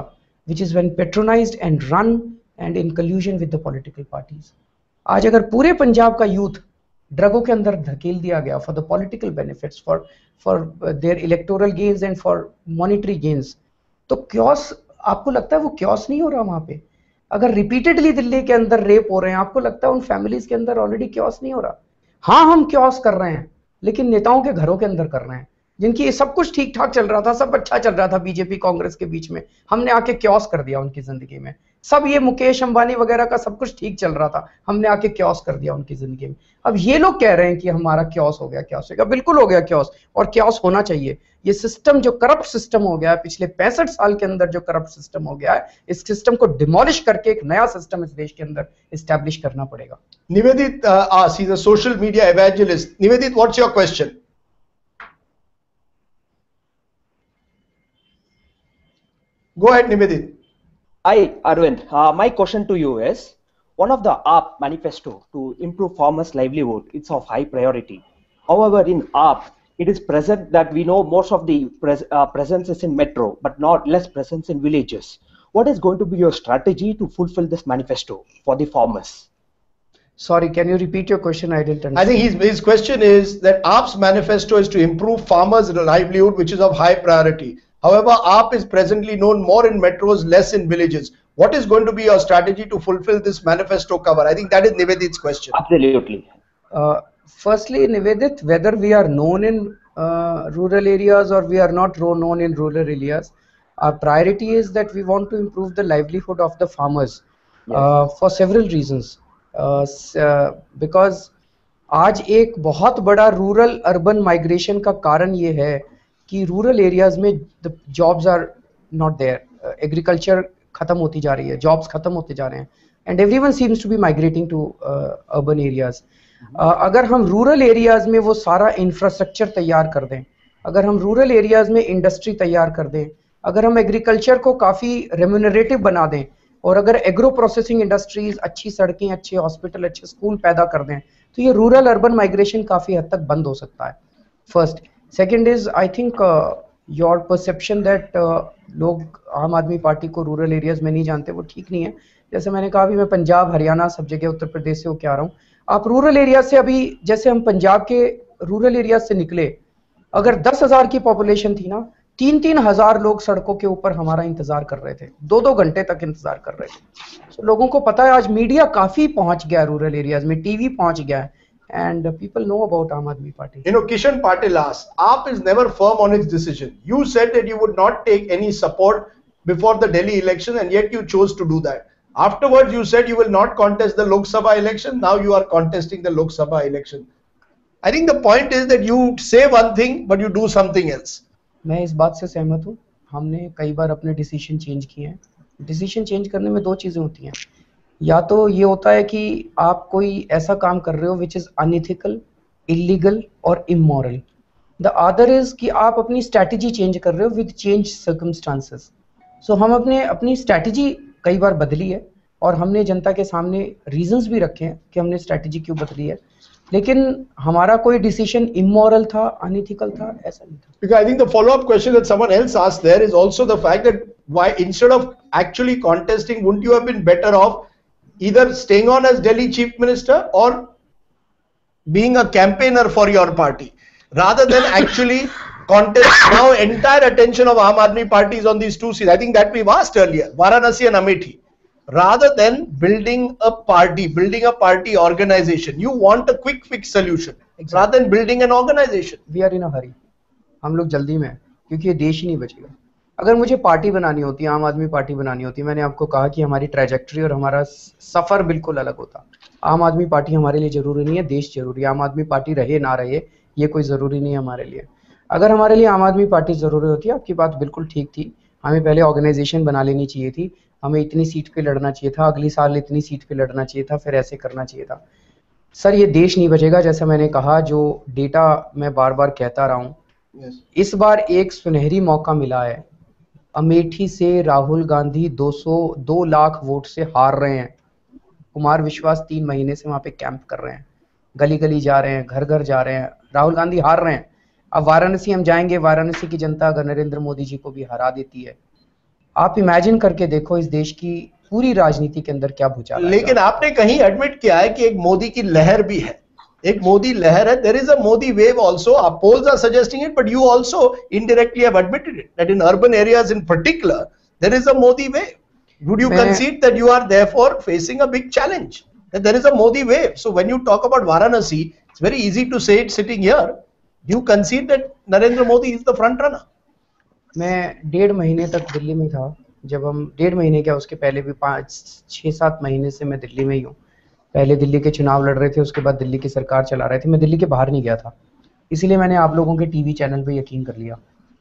which is when patronized and run and in collusion with the political parties. आज अगर पूरे पंजाब का यूथ ड्रगों के अंदर धकेल दिया गया for the political benefits, for their electoral gains and for monetary gains, तो क्योस, आपको लगता है वो क्योस नहीं हो रहा वहां पे? अगर रिपीटेडली दिल्ली के अंदर रेप हो रहे हैं, आपको लगता है उन फैमिलीज के अंदर ऑलरेडी क्योस नहीं हो रहा? हाँ, हम क्योस कर रहे हैं, लेकिन नेताओं के घरों के अंदर कर रहे हैं, जिनकी सब कुछ ठीक ठाक चल रहा था, सब अच्छा चल रहा था बीजेपी कांग्रेस के बीच में, हमने आके क्योस कर दिया उनकी जिंदगी में। सब ये मुकेश अंबानी वगैरह का सब कुछ ठीक चल रहा था, हमने आके क्योस कर दिया उनकी जिंदगी में। अब ये लोग कह रहे हैं कि हमारा क्योस हो गया, क्योस हो गया। बिल्कुल हो गया क्योस, और क्योस होना चाहिए। ये सिस्टम जो करप्ट सिस्टम हो गया है, पिछले 65 साल के अंदर जो करप्ट सिस्टम हो गया है, इस सिस्टम को डिमोलिश करके एक नया सिस्टम इस देश के अंदर एस्टैब्लिश करना पड़ेगा। Nivedit asks, he's a social media evangelist. Nivedit, what's your question? Go ahead, Nivedit. Hi, Arvind. My question to you is, one of the AAP manifesto to improve farmers' livelihood, it's of high priority. However, in AAP, it is present that we know most of the presence is in metro, but not less presence in villages. What is going to be your strategy to fulfill this manifesto for the farmers? Sorry, can you repeat your question? I didn't understand. I think his question is that AAP's manifesto is to improve farmers' livelihood, which is of high priority. However, AAP is presently known more in metros, less in villages. What is going to be your strategy to fulfill this manifesto cover? I think that is Nivedit's question. Absolutely. Firstly, Nivedit, whether we are known in rural areas or we are not known in rural areas, our priority is that we want to improve the livelihood of the farmers for several reasons. Because आज एक बहुत बड़ा rural urban migration का कारण ये है कि rural areas में the jobs are not there, agriculture खत्म होती जा रही है, जॉब्स खत्म होते जा रहे हैं, and everyone seems to be migrating to urban areas. अगर हम रूरल एरियाज में वो सारा इंफ्रास्ट्रक्चर तैयार कर दें, अगर हम रूरल एरियाज में इंडस्ट्री तैयार कर दें, अगर हम एग्रीकल्चर को काफ़ी रेम्यूनरेटिव बना दें, और अगर एग्रो प्रोसेसिंग इंडस्ट्रीज, अच्छी सड़कें, अच्छे हॉस्पिटल, अच्छे स्कूल पैदा कर दें, तो ये रूरल अर्बन माइग्रेशन काफ़ी हद तक बंद हो सकता है। First. Second is, I think your perception that लोग आम आदमी पार्टी को रूरल एरियाज में नहीं जानते, वो ठीक नहीं है। जैसे मैंने कहा, अभी मैं पंजाब, हरियाणा, सब जगह उत्तर प्रदेश से होकर आ रहा हूँ। आप रूरल एरिया से अभी, जैसे हम पंजाब के रूरल एरिया से निकले, अगर 10,000 की पॉपुलेशन थी ना, 3-3 हजार लोग सड़कों के ऊपर हमारा इंतजार कर रहे थे, 2-2 घंटे तक इंतजार कर रहे थे। तो लोगों को पता है, आज मीडिया काफी पहुंच गया रूरल एरियाज में, टीवी पहुंच गया है, and people know about Aam Aadmi Party. You know, Kishan Patil asked, AAP is never firm on its decision. You said that you would not take any support before the Delhi election, and yet you chose to do that. Afterwards, you said you will not contest the Lok Sabha election. Now you are contesting the Lok Sabha election. I think the point is that you say one thing, but you do something else. मैं इस बात से सहमत हूँ। हमने कई बार अपने decision change किए हैं। डिसीजन चेंज करने में दो चीज़ें होती हैं, या तो ये होता है कि आप कोई ऐसा काम कर रहे हो विच इज़ अनइथिकल, इलीगल और इमोरल। द अदर इज़ कि आप अपनी स्ट्रैटेजी चेंज कर रहे हो विद चेंज सर्कमस्टांसेस। सो हम अपनी स्ट्रैटेजी कई बार बदली है, और हमने जनता के सामने रीजंस भी रखे हैं कि हमने स्ट्रैटेजी क्यों बदली है, लेकिन हमारा कोई डिसीजन इमोरल था, अनइथिकल था, ऐसा नहीं था। Because I think the follow-up question that someone else asked there is also the fact that why, instead of actually contesting, wouldn't you have been better off either staying on as Delhi Chief Minister or being a campaigner for your party, rather than actually contest? Now entire attention of Aam Aadmi Party is on these two seats. I think that we've asked earlier, Varanasi and Amethi. Rather than building a party organization, you want a quick fix solution, rather than building an organization. We are in a hurry. हम लोग जल्दी में हैं, क्योंकि ये देश ही नहीं बचेगा। अगर मुझे पार्टी बनानी होती, आम आदमी पार्टी बनानी होती, मैंने आपको कहा कि हमारी ट्रैजेक्टरी और हमारा सफर बिल्कुल अलग होता। आम आदमी पार्टी हमारे लिए जरूरी नहीं है, देश जरूरी है। आम आदमी पार्टी रहे ना रहे ये कोई जरूरी नहीं है हमारे लिए। अगर हमारे लिए आम आदमी पार्टी जरूरी होती है, आपकी बात बिल्कुल ठीक थी, हमें पहले ऑर्गेनाइजेशन बना लेनी चाहिए थी, हमें इतनी सीट पे लड़ना चाहिए था, अगली साल इतनी सीट पे लड़ना चाहिए था, फिर ऐसे करना चाहिए था। सर ये देश नहीं बचेगा, जैसा मैंने कहा, जो डेटा मैं बार बार कहता रहा हूँ। इस बार एक सुनहरी मौका मिला है। अमेठी से राहुल गांधी 2 लाख वोट से हार रहे हैं। कुमार विश्वास 3 महीने से वहां पे कैंप कर रहे हैं, गली गली जा रहे हैं, घर घर जा रहे हैं। राहुल गांधी हार रहे हैं। अब वाराणसी हम जाएंगे, वाराणसी की जनता अगर नरेंद्र मोदी जी को भी हरा देती है, आप इमेजिन करके देखो इस देश की पूरी राजनीति के अंदर क्या भूचाल। लेकिन आपने कहीं एडमिट किया है कि एक मोदी की लहर भी है, एक मोदी लहर है। There is a Modi wave also. Our polls are suggesting it, but you also indirectly have admitted it that in urban areas in particular there is a Modi wave. Would you concede that you are therefore facing a big challenge, that there is a Modi wave? So when you talk about Varanasi, it's very easy to say it sitting here. You concede that Narendra Modi is the front runner. मैं 1.5 महीने तक दिल्ली में था। जब हम 1.5 महीने क्या, उसके पहले भी 5-6-7 महीने से मैं दिल्ली में ही हूँ। पहले दिल्ली के चुनाव लड़ रहे थे, उसके बाद दिल्ली की सरकार चला रहे थे। मैं दिल्ली के बाहर नहीं गया था, इसीलिए मैंने आप लोगों के टीवी चैनल पे यकीन कर लिया।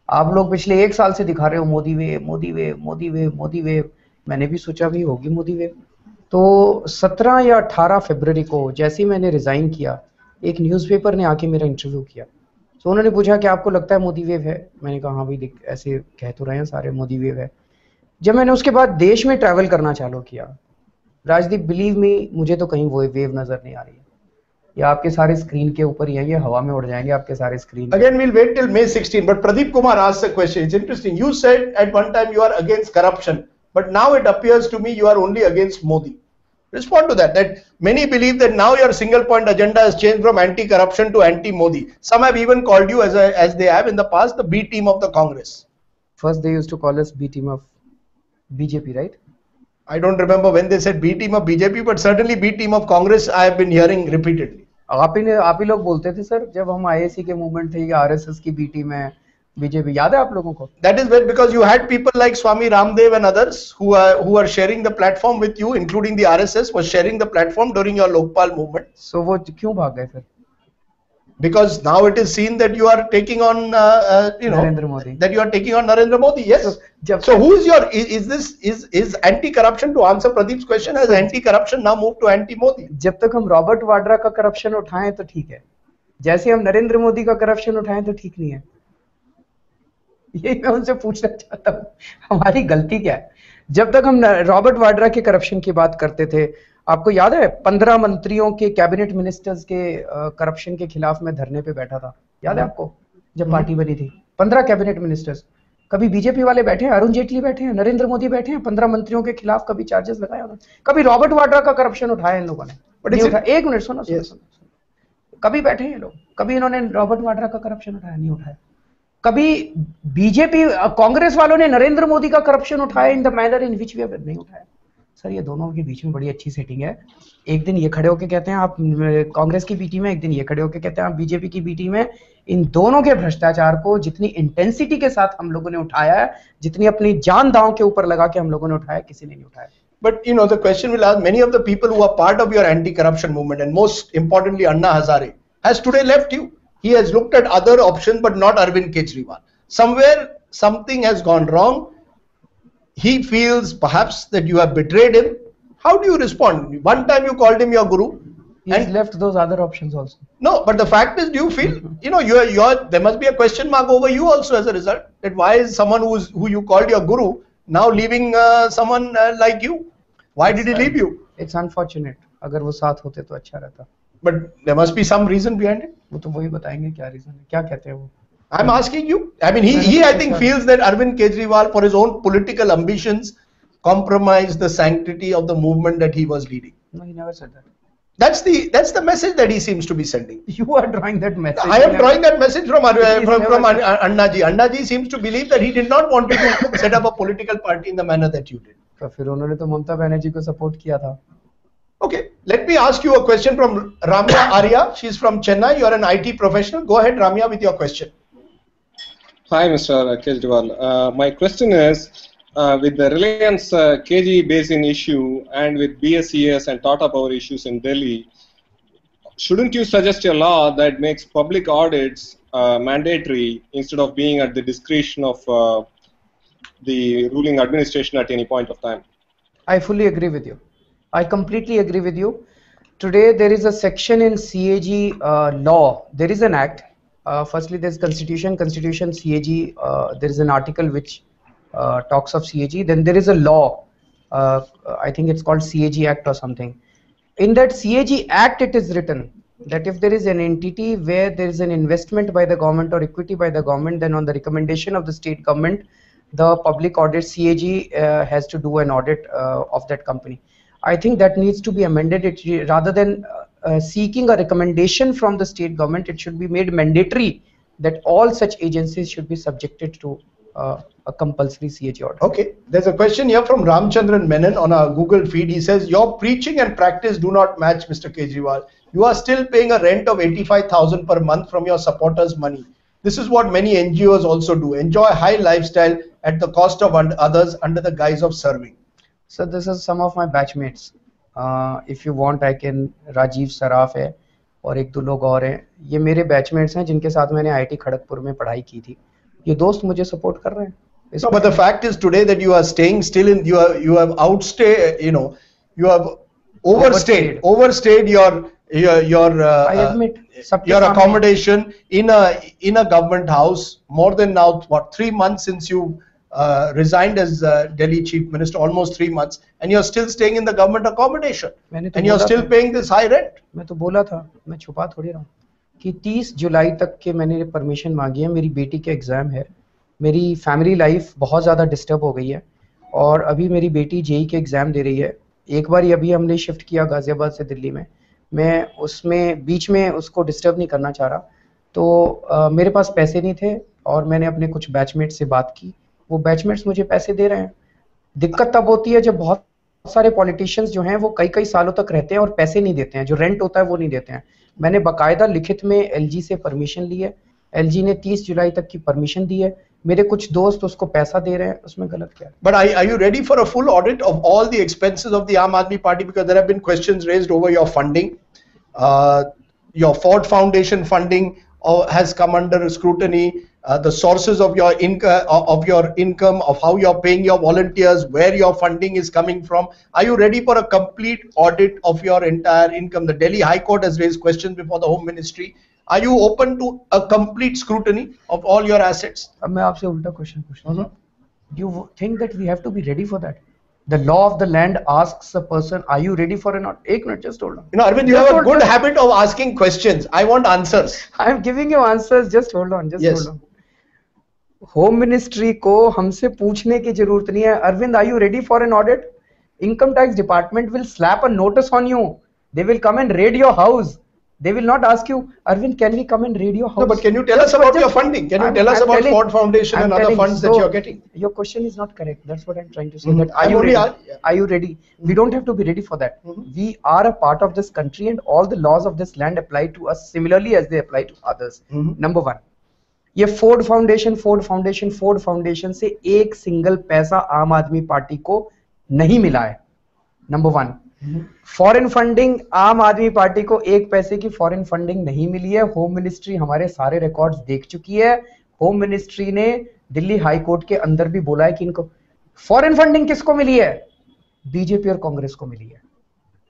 आप लोग पिछले 1 साल से दिखा रहे हो Modi wave, Modi wave, Modi wave, Modi wave. मैंने भी सोचा भी होगी मोदी वेव। तो 17 या 18 फरवरी को जैसे ही मैंने रिजाइन किया, एक न्यूज़पेपर ने आके मेरा इंटरव्यू किया। तो उन्होंने पूछा कि आपको लगता है मोदी वेव है? मैंने कहा हाँ भाई, ऐसे कह तो रहे हैं सारे मोदी वेव है। जब मैंने उसके बाद देश में ट्रैवल करना चालू किया, राजदीप बिलीव मी, मुझे तो कहीं वो वेव नजर नहीं आ रही है। ये आपके सारे स्क्रीन के ऊपर ही है, ये हवा में उड़ जाएंगे आपके सारे screen. Again we'll wait till May 16, but Pradeep Kumar asked a question. It's interesting. You said at one time you are against corruption, but now it appears to me you are only against Modi. Respond to that. That many believe that now your single point agenda has changed from anti-corruption to anti-Modi. Some have even called you, as they have in the past, the B team of the Congress. First they used to call us B team of BJP, right? I don't remember when they said B team of BJP, but certainly B team of Congress I have been hearing repeatedly. आप ही लोग बोलते थे sir, जब हम IAC के movement थे, RSS की B team है, बीजेपी, याद है आप लोगों को? That is well because you had people like Swami Ramdev and others who are sharing the platform with you, including the RSS was sharing the platform during your Lokpal movement. So वो क्यों भाग गए फिर? Because now it is seen that you are taking on Narendra Modi. That you are taking on Narendra Modi. Yes. So who is your is anti-corruption, to answer Pradeep's question, has anti-corruption now moved to anti-Modi? जब तक हम Robert Vadra का corruption उठाएं तो ठीक है, जैसे हम नरेंद्र मोदी का करप्शन उठाएं तो ठीक नहीं है। यही मैं उनसे पूछना चाहता हूँ, हमारी गलती क्या है? जब तक हम रॉबर्ट वाड्रा के करप्शन की बात करते थे, आपको याद है 15 मंत्रियों के, कैबिनेट मिनिस्टर्स के करप्शन के खिलाफ मैं धरने पे बैठा था, याद है आपको? जब पार्टी बनी थी 15 कैबिनेट मिनिस्टर्स, कभी बीजेपी वाले बैठे हैं, अरुण जेटली बैठे हैं, नरेंद्र मोदी बैठे हैं, 15 मंत्रियों के खिलाफ कभी चार्जेस लगाए उन्होंने? कभी रॉबर्ट वाड्रा का करप्शन उठाया इन लोगों ने? एक मिनट सुनो, कभी बैठे हैं ये लोग, कभी इन्होंने रॉबर्ट वाड्रा का करप्शन उठाया? नहीं उठाया। कभी बीजेपी कांग्रेस वालों ने नरेंद्र मोदी का करप्शन उठाया in the manner in which we have? नहीं उठाया। सर ये दोनों के बीच में बड़ी अच्छी सेटिंग है। एक दिन ये खड़े होके कहते हैं आप कांग्रेस की बीटी में, एक दिन ये खड़े होके कहते हैं आप बीजेपी की बीटी में। इन दोनों के भ्रष्टाचार को जितनी इंटेंसिटी के साथ हम लोगों ने उठाया है, जितनी अपनी जान दांव के ऊपर लगा के हम लोगों ने उठाया, किसी ने नहीं उठाया। But you know, the question will ask, many of the people who are part of your anti-corruption movement, and most importantly Anna Hazare, has today left you. He has looked at other options, but not Arvind Kejriwal. Somewhere something has gone wrong. He feels perhaps that you have betrayed him. How do you respond? One time you called him your guru. He's left those other options also. No, but the fact is, do you feel, you know, there must be a question mark over you also as a result. That why is someone who you called your guru now leaving someone like you? Why did he leave you? It's unfortunate. अगर वो साथ होते तो अच्छा रहता. But there must be some reason behind it. वो तो वही बताएंगे क्या reason है, क्या कहते हैं वो. I'm asking you. I mean, he I think feels that Arvind Kejriwal, for his own political ambitions, compromised the sanctity of the movement that he was leading. No, he never said that. That's the message that he seems to be sending. You are drawing that message. I am drawing that message from Annaji. Annaji seems to believe that he did not want you to set up a political party in the manner that you did. तो फिर उन्होंने तो ममता बनर्जी को support किया था. Okay, let me ask you a question from Ramya Arya. She's from Chennai. You are an IT professional. Go ahead, Ramya, with your question. Hi, Mr. Kejriwal. My question is, with the Reliance KG Basin issue and with BSES and Tata Power issues in Delhi, shouldn't you suggest a law that makes public audits mandatory instead of being at the discretion of the ruling administration at any point of time? I fully agree with you. I completely agree with you. Today there is a section in CAG law. There is an act. Firstly, there's Constitution, CAG. There is an article which talks of CAG. Then there is a law. I think it's called CAG Act or something. In that CAG Act, it is written that if there is an entity where there is an investment by the government or equity by the government, then on the recommendation of the state government, the public audit CAG has to do an audit of that company. I think that needs to be amended. Rather than seeking a recommendation from the state government, it should be made mandatory that all such agencies should be subjected to a compulsory CAG audit. Okay, there's a question here from Ramchandran Menon on our Google feed. He says, your preaching and practice do not match, Mr. Kejriwal. You are still paying a rent of 85,000 per month from your supporters' money. This is what many NGOs also do. Enjoy high lifestyle at the cost of others under the guise of serving. So this is some of my batchmates. If you want, I can. Rajiv Saraf है और एक दो लोग और हैं. ये मेरे batchmates हैं जिनके साथ मैंने IIT खड़गपुर में पढ़ाई की थी. ये दोस्त मुझे सपोर्ट कर रहे हैं. No, but the fact is today that you are staying still in, you have outstayed, you know, you have overstayed your I admit, your accommodation in a government house more than now, what, 3 months since you resigned as Delhi Chief Minister, almost 3 months, and you're still staying in the government accommodation, and you're still paying this high rent. मैं तो बोला था, मैं छुपा थोड़ी रहा हूँ कि 30 जुलाई तक के मैंने परमिशन मांगी है. मेरी बेटी के एग्जाम है, मेरी फैमिली लाइफ बहुत ज़्यादा डिस्टर्ब हो गई है और अभी मेरी बेटी जेई के एग्जाम दे रही है. एक बार अभी हमने शिफ्ट किया गाजियाबाद से दिल्ली में, मैं उसमें बीच में उसको डिस्टर्ब नहीं करना चाह रहा. तो मेरे पास पैसे नहीं थे और मैंने अपने कुछ बैचमेट से बात की. वो बैचमेट्स मुझे पैसे दे रहे हैं. दिक्कत तब होती है जब बहुत सारे पॉलिटिशियंस जो हैं वो कई सालों तक रहते हैं और पैसे नहीं देते हैं, जो रेंट होता है वो नहीं देते हैं. मैंने बाकायदा लिखित में LG से परमिशन ली है. LG ने 30 जुलाई तक की परमिशन दी है. मेरे कुछ दोस्त उसको पैसा दे रहे हैं, उसमें गलत क्या है? But are you ready for a full audit of all the expenses of the Aam Aadmi Party, because there have been questions raised over your funding. Your Ford Foundation funding has come under scrutiny. The sources of your income, of how you're paying your volunteers, where your funding is coming from. Are you ready for a complete audit of your entire income? The Delhi High Court has raised questions before the Home Ministry. Are you open to a complete scrutiny of all your assets? अब मैं आपसे उल्टा question पूछता हूँ. Do you think that we have to be ready for that? The law of the land asks a person, are you ready for an audit? एक minute, just hold on. You know, Arvind, you have a good habit of asking questions. I want answers. I am giving you answers. Just hold on. Just hold on. Home ministry को हमसे पूछने की जरूरत नहीं है. Arvind, are you ready for an audit? Income tax department will slap a notice on you. They will come and raid your house. They will not ask you, Arvind, can we come in radio house? No, but can you tell us about your funding? Can you tell us about Ford Foundation and other funds that you are getting? Your question is not correct. That's what I'm trying to say. That are you ready? Are you ready? We don't have to be ready for that. We are a part of this country, and all the laws of this land apply to us similarly as they apply to others. Number one, ये Ford foundation से एक single पैसा आम Aadmi party को नहीं मिला है. Number one. Foreign funding, आम आदमी पार्टी को एक पैसे की फॉरेन फंडिंग नहीं मिली है. होम मिनिस्ट्री हमारे सारे रिकॉर्ड्स देख चुकी है. होम मिनिस्ट्री ने दिल्ली हाई कोर्ट के अंदर भी बोला है कि इनको फॉरेन फंडिंग किसको मिली है, बीजेपी और कांग्रेस को मिली है.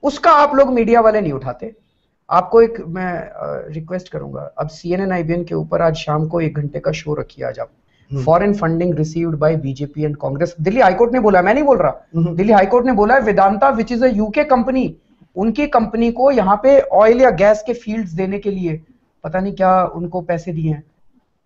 उसका आप लोग मीडिया वाले नहीं उठाते. आपको एक मैं रिक्वेस्ट करूंगा, अब CNN IBN के ऊपर आज शाम को 1 घंटे का शो रखिए आज आप. Foreign funding received by BJP and Congress. Delhi high court ने बोला, मैं नहीं बोल रहा, दिल्ली हाईकोर्ट ने बोला है Vedanta which is a UK company, उनकी कंपनी को यहाँ पे ऑयल या गैस के फील्ड्स देने के लिए पता नहीं क्या उनको पैसे दिए हैं.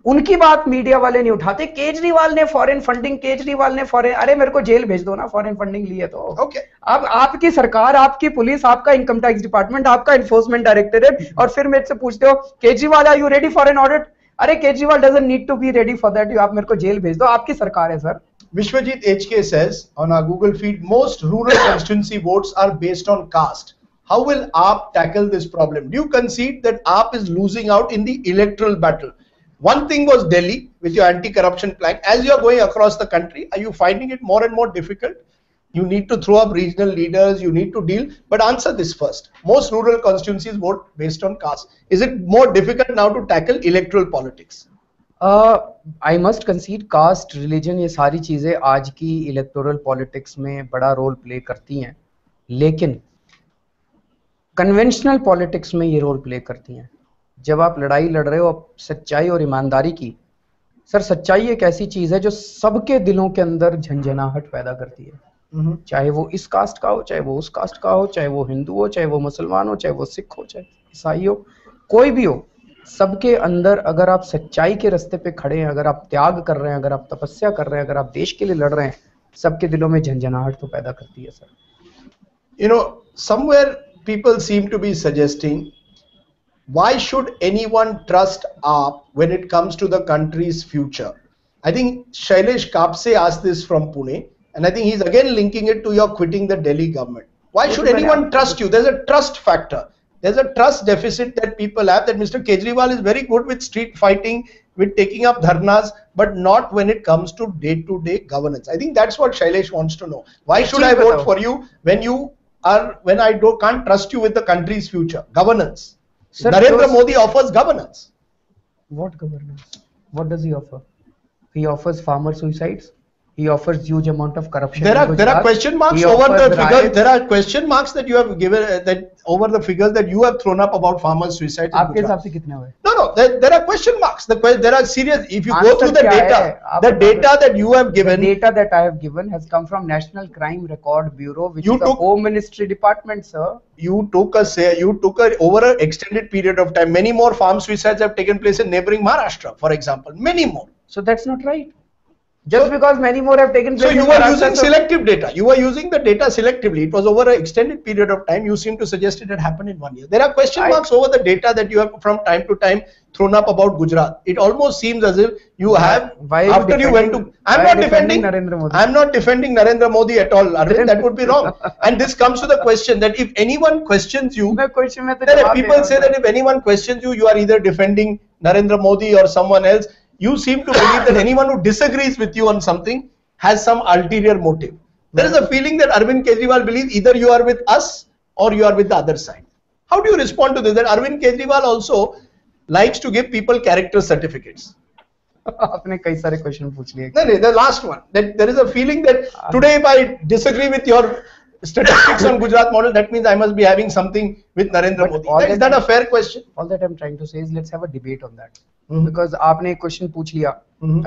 उनकी बात मीडिया वाले नहीं उठाते. केजरीवाल ने फॉरेन फंडिंग, केजरीवाल ने फॉरेन, अरे मेरे को जेल भेज दो ना फॉरेन फंडिंग ली है तो. Okay. अब आपकी सरकार, आपकी पुलिस, आपका इनकम टैक्स डिपार्टमेंट, आपका एनफोर्समेंट डायरेक्टरेट, और फिर मेरे से पूछते हो Kejriwal are you ready for an audit. अरे Kejriwal doesn't need to be ready for that. आप मेरे को जेल भेज दो, आपकी सरकार है sir. Vishwajit HK says on our Google feed, most rural constituency votes are based on caste. How will AAP tackle this problem? Do you concede that AAP is losing out in the electoral battle? One thing was Delhi with your anti-corruption plan. As you are going across the country, are you finding it more and more difficult? You need to throw up regional leaders, you need to deal. But answer this first. Most rural constituencies vote based on caste. Is it more difficult now to tackle electoral politics? I must concede caste, religion, ये सारी चीजें आज की electoral politics में बड़ा role play करती हैं, लेकिन कन्वेंशनल पॉलिटिक्स में ये रोल प्ले करती हैं. जब आप लड़ाई लड़ रहे हो सच्चाई और ईमानदारी की, सर सच्चाई एक ऐसी चीज है जो सबके दिलों के अंदर झंझनाहट पैदा करती है. चाहे वो इस कास्ट का हो, चाहे वो उस कास्ट का हो, चाहे वो हिंदू हो, चाहे वो मुसलमान हो, चाहे वो सिख हो, चाहे ईसाई हो, कोई भी हो, सबके अंदर अगर आप सच्चाई के रास्ते पे खड़े हैं, अगर आप त्याग कर रहे हैं, अगर आप तपस्या कर रहे हैं, अगर आप देश के लिए लड़ रहे हैं, सबके दिलों में झंझनाहट तो पैदा करती है sir. You know, somewhere people seem to be suggesting, why should anyone trust AAP when it comes to the country's future? I think Shailesh Kapse asked this from Pune, and I think he's again linking it to your quitting the Delhi government. Why should anyone trust you? There's a trust factor. There's a trust deficit that people have, that Mr. Kejriwal is very good with street fighting, with taking up dharnas, but not when it comes to day-to-day governance. I think that's what Shailesh wants to know. Why should I vote for you when I can't trust you with the country's future? Governance. Sir, Narendra Modi offers governance. What governance? What does he offer? He offers farmer suicides. He offers huge amount of corruption. There are question marks over the figures. There are question marks that you have given that over the figures that you have thrown up about farmer suicide. आपके हिसाब से कितने हुए? No, there are question marks. There are serious. If you go through the data that you have given, the data that I have given has come from National Crime Record Bureau, which is the Home Ministry Department, sir. You took over an extended period of time. Many more farm suicides have taken place in neighboring Maharashtra, for example. Many more. So that's not right. Just because many more have taken place. So you were using selective data. You were using the data selectively. It was over an extended period of time. You seem to suggest it had happened in 1 year. There are question marks over the data that you have from time to time thrown up about Gujarat. It almost seems as if you have, after you went to, I'm not defending Narendra Modi. I'm not defending Narendra Modi at all, Arvind. That would be wrong. And this comes to the question that if anyone questions you, people say that if anyone questions you, you are either defending Narendra Modi or someone else. You seem to believe that anyone who disagrees with you on something has some ulterior motive. There is a feeling that Arvind Kejriwal believes either you are with us or you are with the other side. How do you respond to this? That Arvind Kejriwal also likes to give people character certificates. आपने कई सारे question पूछ लिए. No, the last one. That there is a feeling that today if I disagree with your statistics on Gujarat model, that means I must be having something with Narendra Modi. Is that a fair question? All that I'm trying to say is let's have a debate on that. Because आपने एक question पूछ लिया,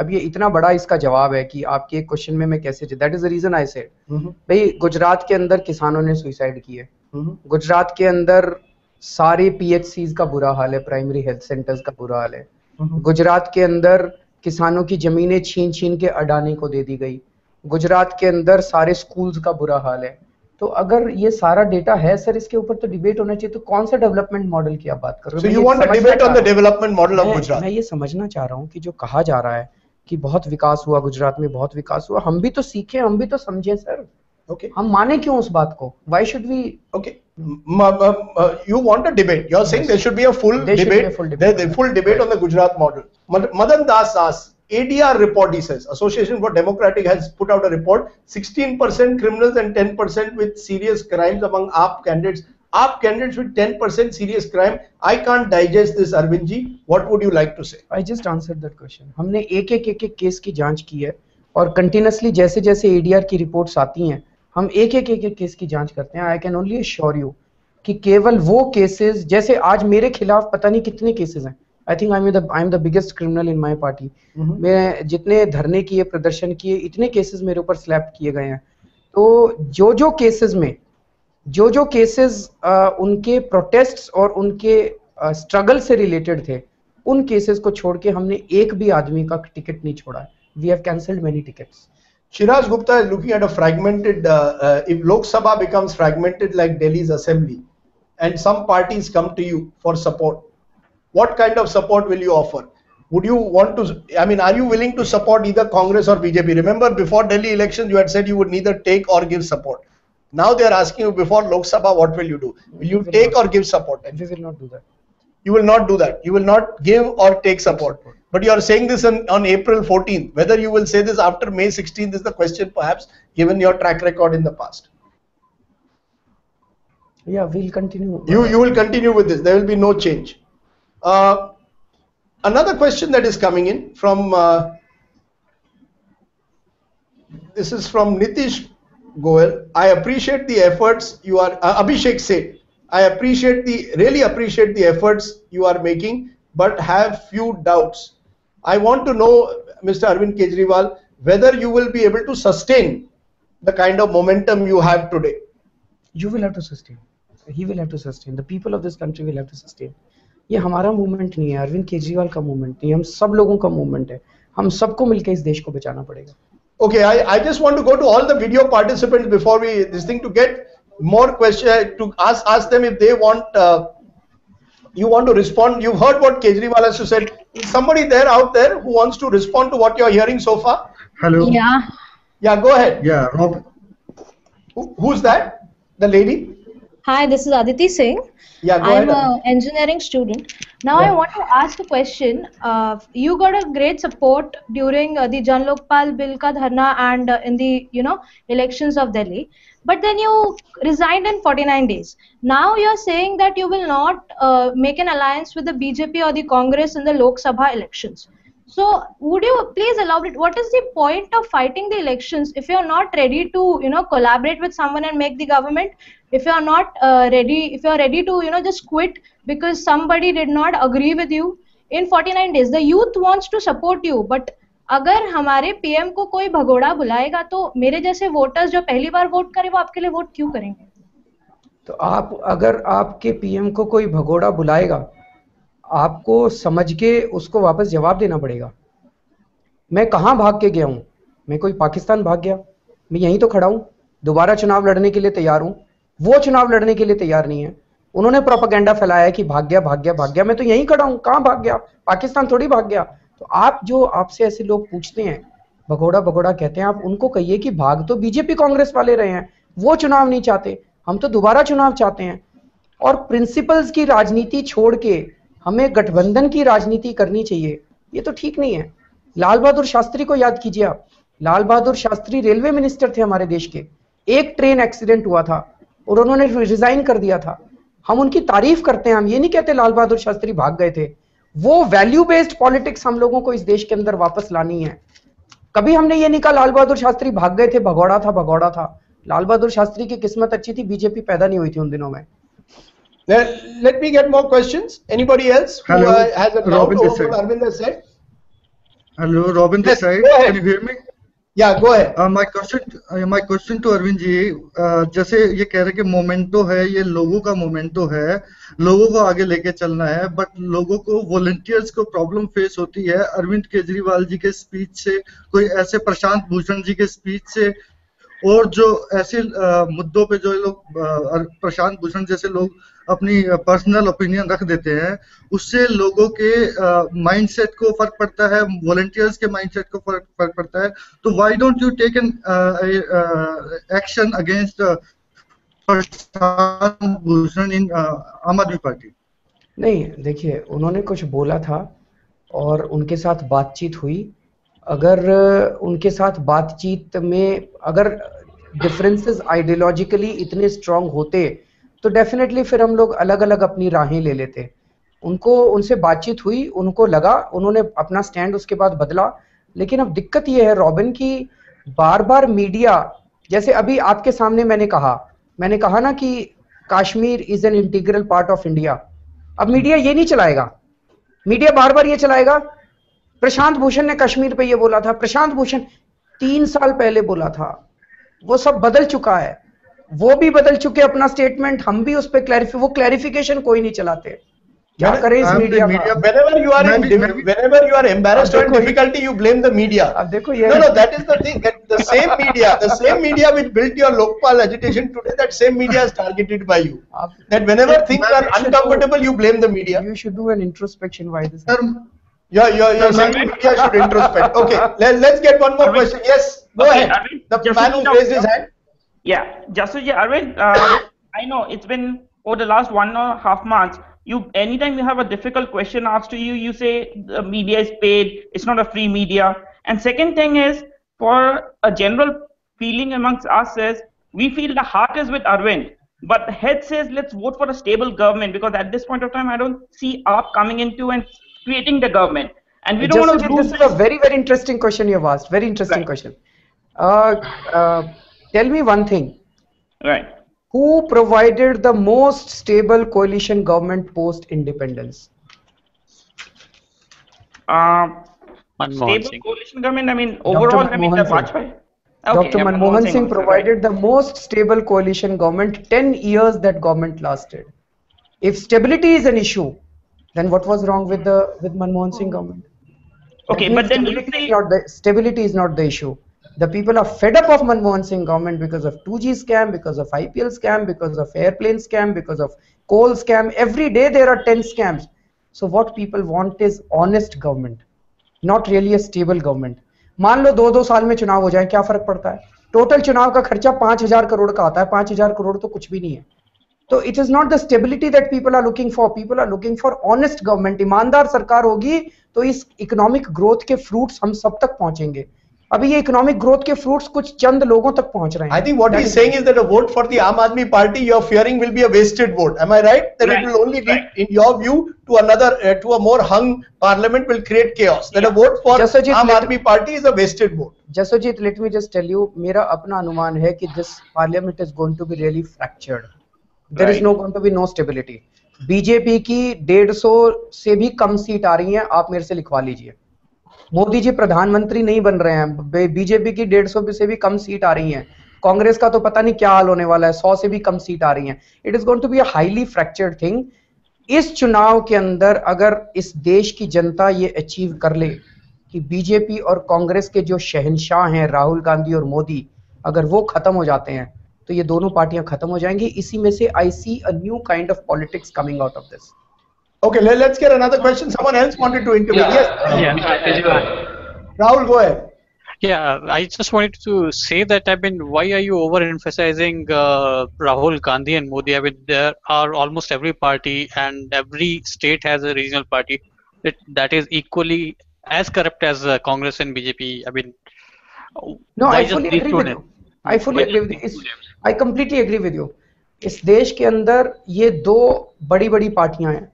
अब ये इतना बड़ा इसका जवाब है कि आपके एक क्वेश्चन में मैं कैसे, that is the reason I said, भाई गुजरात के अंदर किसानों ने सुसाइड किए, गुजरात के अंदर सारे PHCs का बुरा हाल है, प्राइमरी हेल्थ सेंटर्स का बुरा हाल है, गुजरात के अंदर किसानों की जमीनें छीन छीन के अडानी को दे दी गई, गुजरात के अंदर सारे स्कूल्स का बुरा हाल है, तो अगर ये सारा डेटा है सर, इसके ऊपर तो डिबेट होना चाहिए। तो कौन सा डेवलपमेंट मॉडल की आप बात कर रहे हो? So you want a debate on the development model of Gujarat? मैं ये समझना चाह रहा हूँ कि जो कहा जा रहा है कि बहुत विकास हुआ गुजरात में, बहुत विकास हुआ, हम भी तो सीखें, हम भी तो समझें सर। Okay. हम माने क्यों उस बात को? Why should we? Okay. You want a debate? You're saying there should be a full debate. The full debate on the Gujarat model. Madan Das asks, ADR report, he says, Association for Democratic has put out a report, 16% criminals and 10% with serious crimes among AAP candidates. AAP candidates with 10% serious crime. I can't digest this, Arvind ji. What would you like to say? I just answered that question. हमने एक case की जांच की है और continuously जैसे जैसे ADR की रिपोर्ट्स आती हैं, हम एक केस की जांच करते हैं। I can only assure you कि केवल वो केसेस, जैसे आज मेरे खिलाफ पता नहीं कितने केसेस हैं। I think I am the biggest criminal in my party. मैं जितने धरने किए, प्रदर्शन किए, इतने केसेस मेरे ऊपर स्लैप किए गए हैं। तो जो केसेस में जो केसेस उनके प्रोटेस्ट्स और उनके स्ट्रगल से रिलेटेड थे, उन केसेस को छोड़ के हमने एक भी आदमी का टिकट नहीं छोड़ा है। We have cancelled many tickets. Shiraz Gupta is looking at a fragmented, if Lok Sabha becomes fragmented like Delhi's assembly and some parties come to you for support, what kind of support will you offer? Would you want to, I mean, are you willing to support either Congress or BJP? Remember, before Delhi elections, you had said you would neither take or give support. Now they are asking you before Lok Sabha, what will you do? Will you take or give support? We will not do that. You will not do that. You will not give or take support. But you are saying this on April 14th. Whether you will say this after May 16th is the question, perhaps, given your track record in the past. Yeah, we'll continue. You will continue with this. There will be no change. Another question that is coming in from this is from Nitish Goel. I appreciate the efforts you are Abhishek said. I really appreciate the efforts you are making, but have few doubts. I want to know, Mr. Arvind Kejriwal, whether you will be able to sustain the kind of momentum you have today. You will have to sustain. He will have to sustain. The people of this country will have to sustain. ये हमारा movement नहीं है, अरविंद केजरीवाल का movement नहीं है, हम सब लोगों का मूवमेंट है। हम सबको मिलकर इस देश को बचाना पड़ेगा। Okay, I just want to go to all the video participants before we this thing to get more questions, to ask them if they want you want to respond. You've heard what Kejriwal has to say. Is somebody there out there who wants to respond to what you're hearing so far? Hello. Yeah, go ahead. Yeah, Rob. Who's that? The lady? Hi, this is Aditi Singh. Yeah, go ahead. I'm an engineering student. Now I want to ask a question. You got a great support during the Jan Lokpal Bill ka dharna and in the elections of Delhi. But then you resigned in 49 days. Now you're saying that you will not make an alliance with the BJP or the Congress in the Lok Sabha elections. So would you please elaborate, what is the point of fighting the elections if you're not ready to collaborate with someone and make the government? If you're not ready, if you're ready to just quit because somebody did not agree with you in 49 days, the youth wants to support you, but अगर हमारे PM को कोई भगोड़ा बुलाएगा तो मेरे जैसे voters जो पहली बार वोट करे वो आपके लिए वोट क्यों करेंगे? तो आप अगर आपके पीएम को कोई भगोड़ा बुलाएगा, आपको समझ के उसको वापस जवाब देना पड़ेगा। मैं कहाँ भाग के गया हूँ? मैं कोई पाकिस्तान भाग गया? मैं यहीं तो खड़ा हूँ, दोबारा चुनाव लड़ने के लिए तैयार हूँ। वो चुनाव लड़ने के लिए तैयार नहीं है। उन्होंने प्रोपेगेंडा फैलाया कि भाग गया। मैं तो यहीं खड़ा हूँ, कहाँ भाग गया? पाकिस्तान थोड़ी भाग गया। तो आप जो आपसे ऐसे लोग पूछते हैं, भगोड़ा कहते हैं, आप उनको कहिए कि भाग तो बीजेपी कांग्रेस वाले रहे हैं, वो चुनाव नहीं चाहते, हम तो दोबारा चुनाव चाहते हैं। और प्रिंसिपल्स की राजनीति छोड़ के हमें गठबंधन की राजनीति करनी चाहिए, ये तो ठीक नहीं है। लाल बहादुर शास्त्री को याद कीजिए आप। लाल बहादुर शास्त्री रेलवे मिनिस्टर थे हमारे देश के। एक ट्रेन एक्सीडेंट हुआ था और उन्होंने रिजाइन कर दिया था। हम उनकी तारीफ करते हैं, हम ये नहीं कहते लाल बहादुर शास्त्री भाग गए थे। वो वैल्यू बेस्ड पॉलिटिक्स हम लोगों को इस देश के अंदर वापस लानी है। कभी हमने ये नहीं कहा लाल बहादुर शास्त्री भाग गए थे, भगोड़ा था। लाल बहादुर शास्त्री की किस्मत अच्छी थी, बीजेपी पैदा नहीं हुई थी उन दिनों में। Let me get more questions. Anybody else who has a doubt over what Arvind has said? Hello, Robin this side. Can you hear me? Yeah, go ahead. My question to Arvind जी, जैसे ये कह रहे कि memento है, ये लोगों का memento है, लोगों को आगे लेके चलना है, बट लोगों को वॉलंटियर्स को प्रॉब्लम फेस होती है अरविंद केजरीवाल जी के स्पीच से, कोई ऐसे प्रशांत भूषण जी के स्पीच से, और जो ऐसे मुद्दों पे जो लोग प्रशांत भूषण जैसे लोग अपनी पर्सनल ओपिनियन रख देते हैं, उससे लोगों के माइंडसेट को फर्क पड़ता है, वॉलंटियर्स के माइंडसेट को फर्क पड़ता है। तो why don't you take an action against Prashant Bhushan in Aam Aadmi party? नहीं, देखिए उन्होंने कुछ बोला था और उनके साथ बातचीत हुई। अगर उनके साथ बातचीत में अगर डिफरेंसेस आइडियोलॉजिकली इतने स्ट्रांग होते तो डेफिनेटली फिर हम लोग अलग अलग अपनी राहें ले लेते। उनसे बातचीत हुई, उनको लगा, उन्होंने अपना स्टैंड उसके बाद बदला। लेकिन अब दिक्कत ये है रॉबिन की बार बार मीडिया, जैसे अभी आपके सामने मैंने कहा ना कि Kashmir is an integral part of India. अब मीडिया ये नहीं चलाएगा, मीडिया बार बार ये चलाएगा प्रशांत भूषण ने कश्मीर पे ये बोला था, प्रशांत भूषण 3 साल पहले बोला था, वो सब बदल चुका है, वो भी बदल चुके अपना स्टेटमेंट, हम भी उस पे क्लैरिफिकेशन कोई नहीं चलाते। क्या करें इस मीडिया का? whenever you are embarrassed or in difficulty, you blame the media. अब देखो ये No, that is the thing. That the same media which built your Lokpal agitation today, that same media is targeted by you. That whenever things are uncomfortable, you blame the media. You should do an introspection. Why this? You're saying media should introspect. Okay, let's get one more question. Yes, go ahead. The man who raised his hand. Yeah, Jasuji, Arvind, I know it's been over the last 1.5 months. Anytime you have a difficult question asked to you, you say the media is paid, it's not a free media. And second thing is, for a general feeling amongst us is, we feel the heart is with Arvind, but the head says let's vote for a stable government, because at this point of time, I don't see AAP coming into and creating the government. And we don't want to do this. Is a very, very interesting question you have asked. Very interesting question. Tell me one thing. Right. Who provided the most stable coalition government post-independence? Stable coalition government, I mean, overall, I mean, the Vajpayee. Dr. Manmohan Singh provided the most stable coalition government, 10 years that government lasted. If stability is an issue, then what was wrong with Manmohan Singh government? Okay, but then stability is not the issue. The people are fed up of Manmohan Singh government because of 2G scam, because of IPL scam, because of airplane scam, because of coal scam. Every day there are 10 scams. So what people want is honest government, not really a stable government. मान लो 2-2 साल में चुनाव हो जाए, क्या फर्क पड़ता है? टोटल चुनाव का खर्चा 5,000 करोड़ का आता है, 5,000 करोड़ तो कुछ भी नहीं है। तो it is not the stability that people are looking for. People are looking for honest government. ईमानदार सरकार होगी तो इस इकोनॉमिक ग्रोथ के फ्रूट्स हम सब तक पहुंचेंगे। अभी ये इकोनॉमिक ग्रोथ के फ्रूट्स कुछ चंद लोगों तक पहुंच रहे हैं। I think what he is saying is that a vote for the Aam Aadmi Party you are fearing will be a wasted vote. Am I right? That it will only lead, in your view, to another to a more hung parliament, will create chaos. That a vote for Aam Aadmi Party is a wasted vote. Jasojit, let me just tell you, मेरा अपना अनुमान है कि this parliament is going to be really fractured. There is going to be no stability. BJP की 150 से भी कम seat आ रही हैं, आप मेरे से लिखवा लीजिए। मोदी जी प्रधानमंत्री नहीं बन रहे हैं, बीजेपी की 150 से भी कम सीट आ रही हैं, कांग्रेस का तो पता नहीं क्या हाल होने वाला है, 100 से भी कम सीट आ रही हैं। It is going to be a highly fractured thing. इस चुनाव के अंदर अगर इस देश की जनता ये अचीव कर ले कि बीजेपी और कांग्रेस के जो शहंशाह हैं राहुल गांधी और मोदी, अगर वो खत्म हो जाते हैं तो ये दोनों पार्टियां खत्म हो जाएंगी। इसी में से I see a new kind of politics coming out of this. Okay, let's get another question. Someone else wanted to intervene. Yes. Rahul, go ahead. Yeah, I just wanted to say that, I mean, why are you overemphasizing Rahul Gandhi and Modi? I mean, there are almost every party and every state has a regional party that is equally as corrupt as Congress and BJP. I mean, no, I fully agree with you. I fully agree with you. I completely agree with you. इस देश के अंदर ये 2 बड़ी-बड़ी पार्टियां हैं,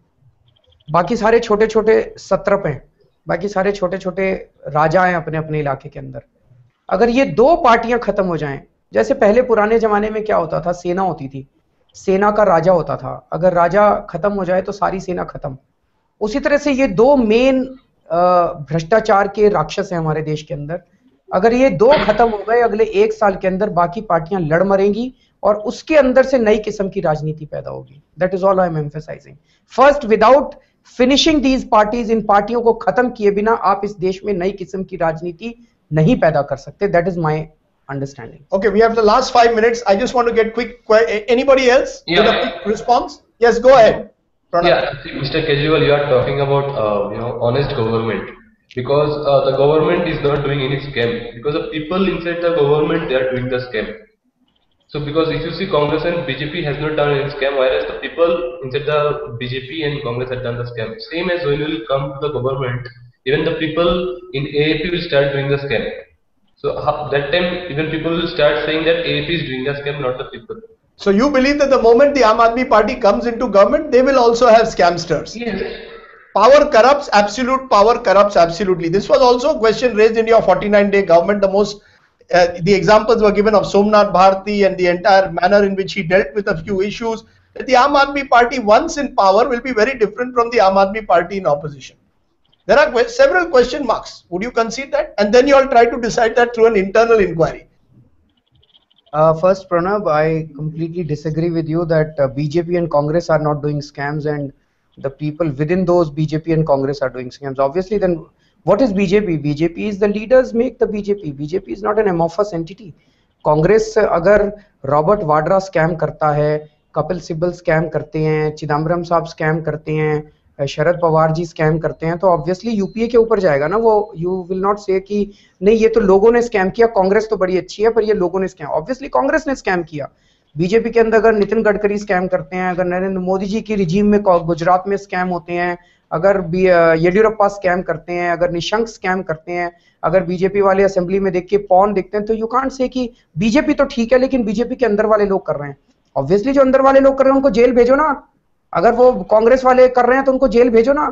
बाकी सारे छोटे-छोटे सत्रप हैं, बाकी सारे छोटे-छोटे राजा हैं अपने अपने इलाके के अंदर। अगर ये 2 पार्टियां खत्म हो जाएं, जैसे पहले पुराने जमाने में क्या होता था, सेना होती थी, सेना का राजा होता था, अगर राजा खत्म हो जाए तो सारी सेना खत्म। उसी तरह से ये 2 मेन भ्रष्टाचार के राक्षस हैं हमारे देश के अंदर। अगर ये 2 खत्म हो गए, अगले 1 साल के अंदर बाकी पार्टियां लड़ मरेंगी और उसके अंदर से नई किस्म की राजनीति पैदा होगी। That is all I am emphasising. First, without finishing these parties, इन पार्टियों को खत्म किए बिना आप इस देश में नई किस्म की राजनीति नहीं पैदा कर सकते। That is my understanding. Okay, we have the last 5 minutes. I just want to get quick. Anybody else with a quick response? Yes, go ahead. Pranab. Yeah, see, Mr. Kejriwal, you are talking about honest government, because the government is not doing any scam, because the people inside the government, they are doing the scam. So because if you see, Congress and BJP has not done any scam, whereas the people inside the BJP and Congress have done the scam. Same as when you will come to the government, even the people in AAP will start doing the scam. So that time even people will start saying that AAP is doing the scam, not the people. So you believe that the moment the Aam Aadmi Party comes into government, they will also have scamsters? Yes. Power corrupts, absolute power corrupts absolutely. This was also a question raised in your 49-day government. The examples were given of Somnath Bharti and the entire manner in which he dealt with a few issues. That the Aam Aadmi Party once in power will be very different from the Aam Aadmi Party in opposition. There are several question marks. Would you concede that? And then you all try to decide that through an internal inquiry. First, Pranab, I completely disagree with you that BJP and Congress are not doing scams and the people within those BJP and Congress are doing scams. Obviously, then what is BJP? BJP is the leaders make the BJP. BJP is not an amorphous entity. Congress अगर Robert Vadra scam करता है, Kapil Sibal scam करते हैं, चिदम्बरम साहब scam करते हैं, Sharad Pawar ji scam करते हैं, तो ऑब्वियसली यूपीए के ऊपर जाएगा ना वो. यू विल नॉट से कि नहीं ये तो लोगों ने स्कैम किया, कांग्रेस तो बड़ी अच्छी है पर ये लोगों ने स्कैम. ऑब्वियसली कांग्रेस ने स्कैम किया. बीजेपी के अंदर अगर नितिन गडकरी स्कैम करते हैं, अगर नरेंद्र मोदी जी की रिजीम में गुजरात में स्कैम होते हैं, अगर येडियुरप्पा स्कैम करते हैं, अगर निशंक स्कैम करते हैं, अगर बीजेपी वाले असेंबली में देख के पॉन देखते हैं, तो यू कांट से कि बीजेपी तो ठीक है लेकिन बीजेपी के अंदर वाले लोग कर रहे हैं. ऑब्वियसली जो अंदर वाले लोग कर रहे हैं उनको जेल भेजो ना. अगर वो कांग्रेस वाले कर रहे हैं तो उनको जेल भेजो ना.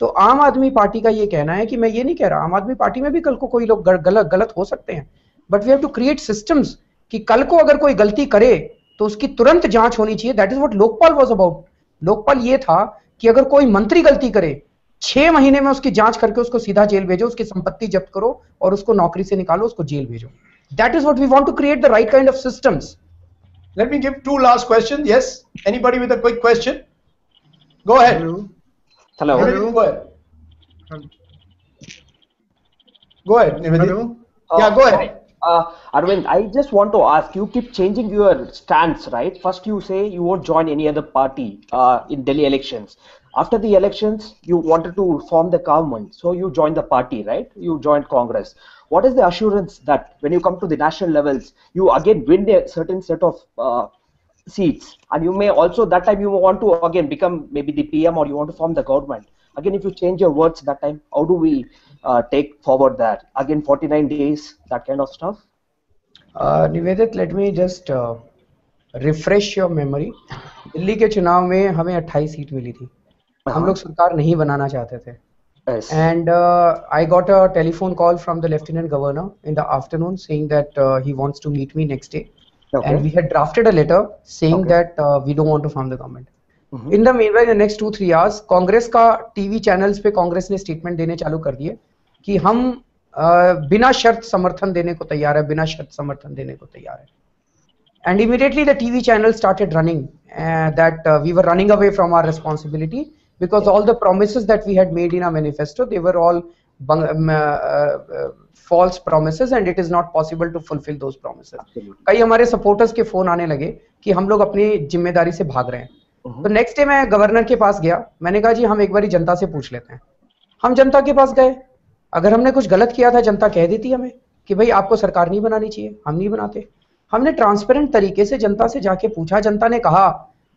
तो आम आदमी पार्टी का ये कहना है कि मैं ये नहीं कह रहा, आम आदमी पार्टी में भी कल को कोई लोग गलत हो सकते हैं, but we have to create systems कि कल को अगर कोई गलती करे तो उसकी तुरंत जांच होनी चाहिए. That is what Lokpal was about. Lokpal ये था कि अगर कोई मंत्री गलती करे 6 महीने में उसकी जांच करके उसको सीधा जेल भेजो, उसकी संपत्ति जब्त करो और उसको नौकरी से निकालो, उसको जेल भेजो. That is what we want to create the right kind of systems. Let me give 2 last questions. Yes, anybody with a quick question? Go ahead. Hello. Go ahead. Go ahead, Nivedit. Hello. Yeah, go ahead. Arvind, I just want to ask, you keep changing your stance, right? First you say you won't join any other party in Delhi elections. After the elections, you wanted to form the government, so you joined the party, right? You joined Congress. What is the assurance that when you come to the national levels, you again win a certain set of seats, and you may also that time you want to again become maybe the PM or you want to form the government? Again, if you change your words that time, how do we take forward that? Again, 49 days, that kind of stuff? Nivedit, let me just refresh your memory. Delhi के चुनाव में हमें 28 seat मिली थी. हम लोग सरकार नहीं बनाना चाहते थे. Yes. And I got a telephone call from the Lieutenant Governor in the afternoon saying that he wants to meet me next day. Okay. And we had drafted a letter saying that we don't want to form the government. In the meanwhile, in the next 2-3 hours, Congress का TV channels पे कांग्रेस ने statement देने चालू कर दिए कि हम बिना शर्त समर्थन देने को तैयार है, बिना शर्त समर्थन देने को तैयार है. And immediately the TV channels started running that we were running away from our responsibility because all the promises that we had made in our manifesto, they were all false promises and it is not possible to fulfill those promises. कई हमारे supporters के phone आने लगे कि हम लोग अपनी जिम्मेदारी से भाग रहे हैं. तो नेक्स्ट डे मैं गवर्नर के पास गया. मैंने कहा जी हम एक बारी जनता से पूछ लेते हैं. हम जनता के पास गए. अगर हमने कुछ गलत किया था जनता कह देती हमें कि भाई आपको सरकार नहीं बनानी चाहिए. हम नहीं बनाते. हमने ट्रांसपेरेंट तरीके से जनता से जाके पूछा. जनता ने कहा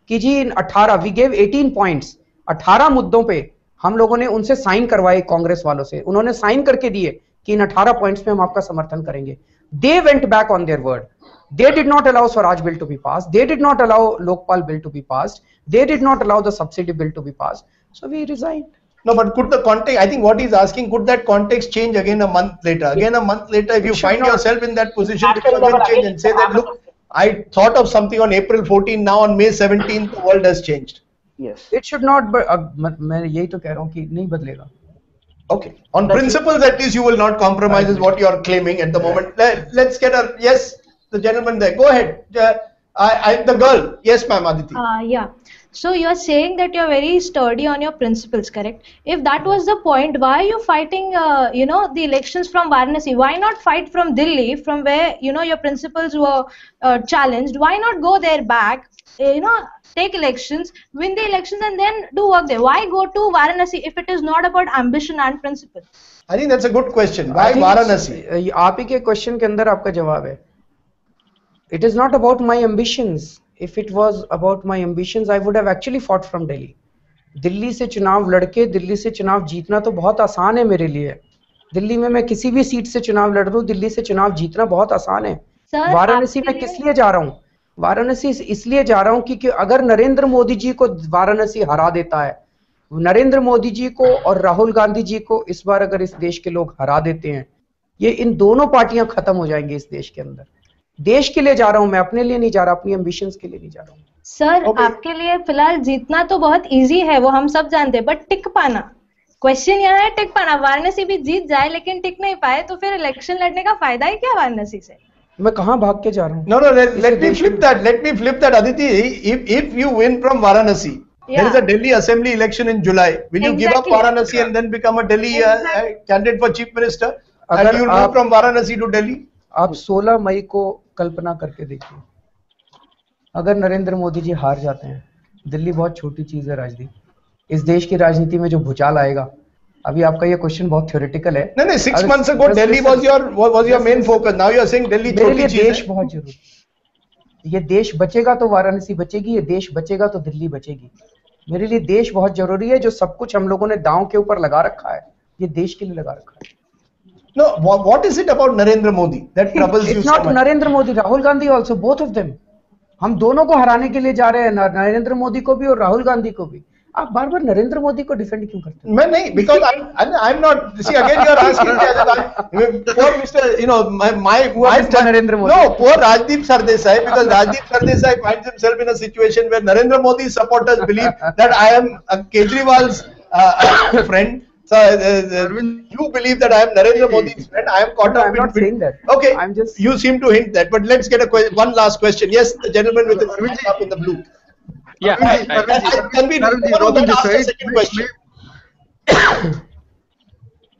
कि जी 18 वी गेव 18 पॉइंट्स, 18 मुद्दों पे हम लोगों ने उनसे साइन करवाए कांग्रेस वालों से. उन्होंने साइन करके दिए कि इन 18 पॉइंट्स पे हम आपका समर्थन करेंगे. They went back on their word. They did not allow Swaraj bill to be passed. They did not allow Lokpal bill to be passed. They did not allow the subsidy bill to be passed. So we resigned. No, but could the context, I think what he's asking, could that context change again a month later? Again a month later, if you find yourself in that position, to again change and say that, look, I thought of something on April 14, now on May 17, the world has changed. Yes. It should not, but मैं यही तो कह रहा हूँ कि नहीं बदलेगा. Okay. On principles, at least you will not compromise is what you are claiming at the moment. Let's get a, yes, the gentleman there. Go ahead. The girl. Yes, ma'am, Aditi. Yeah. So you're saying that you're very sturdy on your principles, correct? If that was the point, why are you fighting, the elections from Varanasi? Why not fight from Delhi, from where, your principles were challenged? Why not go there back, take elections, win the elections, and then do work there? Why go to Varanasi if it is not about ambition and principle? I think that's a good question. Why Varanasi? आप ही के question के अंदर आपका जवाब है. It is not about my ambitions. If it was about my ambitions, I would have actually fought from Delhi. Delhi से चुनाव लड़के दिल्ली से चुनाव जीतना तो बहुत आसान है मेरे लिए. दिल्ली में मैं किसी भी सीट से चुनाव लड़ रहा हूँ, दिल्ली से चुनाव जीतना बहुत आसान है. वाराणसी में किस लिए जा रहा हूँ? वाराणसी इसलिए जा रहा हूँ क्योंकि अगर नरेंद्र मोदी जी को वाराणसी हरा देता है, नरेंद्र मोदी जी को और राहुल गांधी जी को इस बार अगर इस देश के लोग हरा देते हैं, ये इन दोनों पार्टियां खत्म हो जाएंगी इस देश के अंदर. देश के लिए जा रहा हूं मैं, अपने लिए नहीं जा रहा, अपनी एम्बिशंस के लिए नहीं जा रहा हूं. सर आपके लिए फिलहाल जीतना तो बहुत इजी है, वो हम सब जानते हैं, बट टिक पाना, क्वेश्चन यहाँ है टिक पाना. वाराणसी भी जीत जाए लेकिन टिक नहीं पाए तो फिर इलेक्शन लड़ने का फायदा ही क्या वाराणसी से? मैं कहाँ भाग के जा रहा हूँ? No, let me flip that. Aditi, if you win from Varanasi, there is a Delhi Assembly election in July. Will you give up Varanasi and then become a Delhi candidate for Chief Minister? And you move from Varanasi to Delhi? आप 16 मई को कल्पना करके देखिए, अगर नरेंद्र मोदी जी हार जाते हैं, दिल्ली बहुत छोटी चीज है राजनीति, इस देश की राजनीति में जो भूचाल आएगा. अभी आपका ये क्वेश्चन बहुत थ्योरेटिकल है. नहीं 6 months ago Delhi was your main focus. Now you are saying Delhi छोटी चीज है. देश बहुत जरूरी. ये देश बचेगा तो वाराणसी बचेगी, ये देश बचेगा तो दिल्ली बचेगी. मेरे लिए देश बहुत जरूरी है. जो सब कुछ हम लोगों ने दांव के ऊपर लगा रखा है, ये देश के लिए लगा रखा है. No, what is it about Narendra Modi that troubles you so much? It's not Narendra Modi, Rahul Gandhi also, both of them. हम दोनों को हराने के लिए जा रहे हैं, नरेंद्र मोदी को भी और राहुल गांधी को भी. आप बार-बार नरेंद्र मोदी को डिफेंड क्यों करते हैं? मैं नहीं, because I'm not. See again you are asking me. Poor Mr. my Narendra Modi. No, poor Rajdeep Sardesai, because Rajdeep Sardesai finds himself in a situation where Narendra Modi's supporters believe that I am a Kejriwal's friend. So you believe that I am Narendra Modi's friend. I am caught up. I'm not saying that. Okay, I'm just. You seem to hint that, but let's get one last question. Yes, the gentleman with the hand up in the blue. Yeah. Can we ask the second question?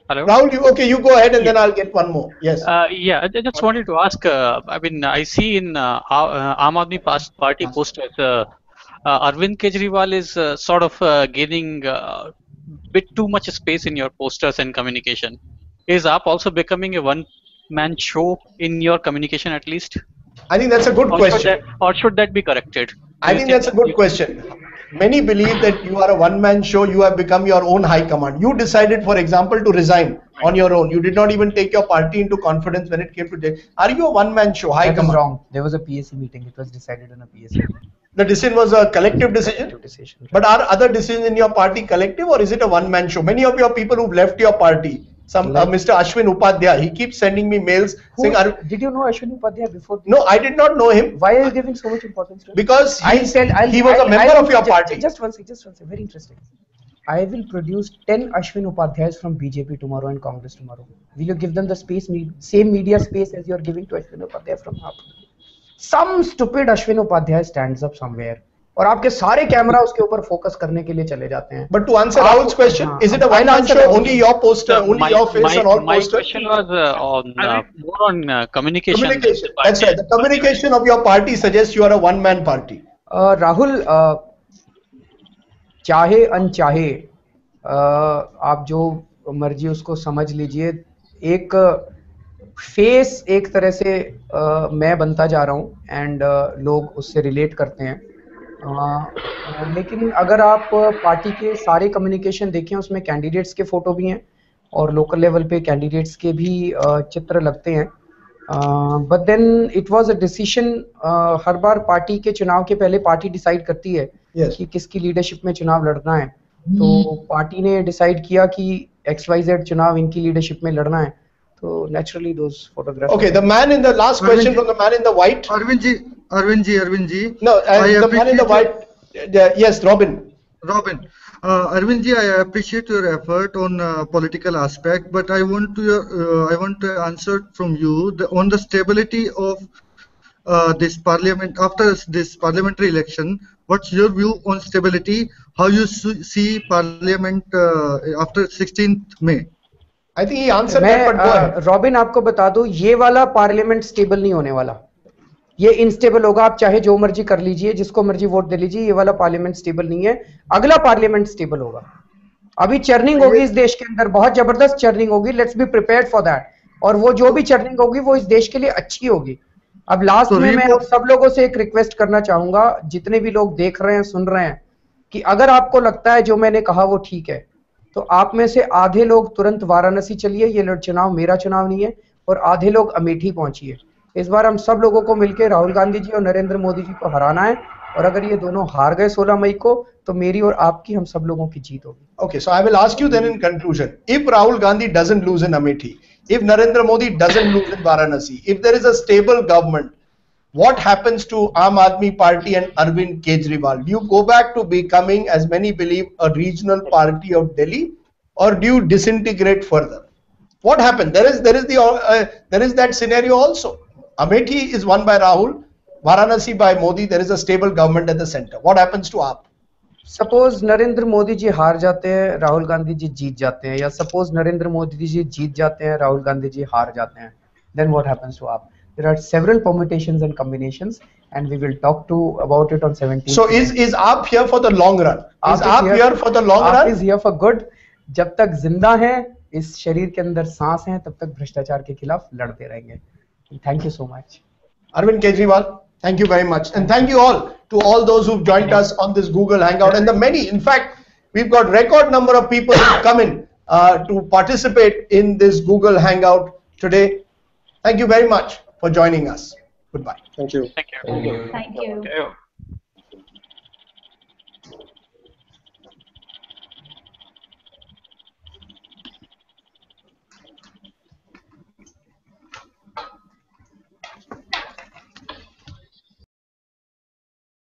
Hello. Rahul, you go ahead and then I'll get one more. Yes. Yeah, I just wanted to ask. I see in Aam Aadmi Party posters, Arvind Kejriwal is sort of gaining bit too much space in your posters and communication. Is AAP also becoming a one-man show in your communication at least? I think that's a good question. Should that be corrected? I think that's a good question. Many believe that you are a one-man show, you have become your own high command. You decided, for example, to resign on your own. You did not even take your party into confidence when it came to Are you a one-man show, high command? That is wrong. There was a PSC meeting. It was decided in a PSC meeting. The decision was a collective decision? But are other decisions in your party collective or is it a one-man show? Many of your people who've left your party, Mr. Ashwin Upadhyay, he keeps sending me mails saying, did you know Ashwin Upadhyay before? No, I did not know him. Why are you giving so much importance to him? Because he was a member of your party. Just one second, very interesting. I will produce 10 Ashwin Upadhyays from BJP tomorrow and Congress tomorrow. Will you give them the space, same media space as you are giving to Ashwin Upadhyay from AAP? Some stupid Ashwin Upadhyay stands up somewhere. और आपके सारे camera उसके ऊपर focus करने के लिए चले जाते हैं. But to answer Rahul's question, is it a one-man show? Only your poster, only your face on all posters? My question was more on communication. Communication. That's right. The communication of your party suggests you are a one-man party. Rahul, चाहे अनचाहे आप जो मर्जी उसको समझ लीजिए, एक face एक तरह से मैं बनता जा रहा हूँ एंड लोग उससे रिलेट करते हैं. लेकिन अगर आप पार्टी के सारे कम्युनिकेशन देखें, उसमें कैंडिडेट्स के फोटो भी हैं और लोकल लेवल पे कैंडिडेट्स के भी चित्र लगते हैं. But then it was a decision. हर बार पार्टी के चुनाव के पहले पार्टी डिसाइड करती है कि किसकी लीडरशिप में चुनाव लड़ना है. तो पार्टी ने डिसाइड किया कि XYZ चुनाव इनकी लीडरशिप में लड़ना है. So naturally those photographs. Okay, the man in the last question from the man in the white. Arvind ji. No, the man in the white. Yes, Robin. Arvind ji, I appreciate your effort on political aspect, but I want to answer from you on the stability of this parliament after this parliamentary election. What's your view on stability? How you see parliament after 16th May? I think he answered that, but go ahead. Robin आपको बता दूं, ये वाला parliament stable नहीं होने वाला, ये instable होगा। आप चाहे जो मर्जी कर लीजिए, जिसको मर्जी वोट दे लीजिए, ये वाला पार्लियामेंट स्टेबल नहीं है। अगला पार्लियामेंट स्टेबल होगा। अभी चर्निंग होगी इस देश के अंदर, बहुत जबरदस्त चर्निंग होगी। Let's be prepared for that. और वो जो भी चर्निंग होगी वो इस देश के लिए अच्छी होगी। अब लास्ट में मैं आप सब लोगों से एक रिक्वेस्ट करना चाहूंगा, जितने भी लोग देख रहे हैं, सुन रहे हैं, कि अगर आपको लगता है जो मैंने कहा वो ठीक है, तो आप में से आधे लोग तुरंत वाराणसी चलिए, ये चुनाव मेरा चुनाव नहीं है, और आधे लोग अमेठी पहुंचिए। इस बार हम सब लोगों को मिलकर राहुल गांधी जी और नरेंद्र मोदी जी को हराना है, और अगर ये दोनों हार गए 16 मई को, तो मेरी और आपकी, हम सब लोगों की जीत होगी। Okay, so I will ask you then in conclusion, if Rahul Gandhi doesn't lose in Amethi, if Narendra Modi doesn't lose in Varanasi, if there is a stable government, what happens to Aam Aadmi Party and Arvind Kejriwal? Do you go back to becoming, as many believe, a regional party of Delhi, or do you disintegrate further? What happened? There is that scenario also. Amethi is won by Rahul, Varanasi by Modi. There is a stable government at the center. What happens to AAP? Suppose Narendra Modi ji हार जाते हैं, राहुल गांधी जी जीत जाते हैं, या suppose Narendra Modi जी जीत जाते हैं, राहुल गांधी जी हार जाते हैं, then what happens to AAP? There are several permutations and combinations, and we will talk about it on 17th. So is AAP here for the long run? Is AAP here for the long run? AAP is here for good. जब तक जिंदा है, इस शरीर के अंदर सांस है, तब तक भ्रष्टाचार के खिलाफ लड़ते रहेंगे। Thank you so much. Arvind Kejriwal, thank you very much. And thank you all to all those who've joined us on this Google Hangout, and the many, in fact, we've got record number of people who've come in to participate in this Google Hangout today. Thank you very much for joining us. Goodbye. Thank you. Thank you.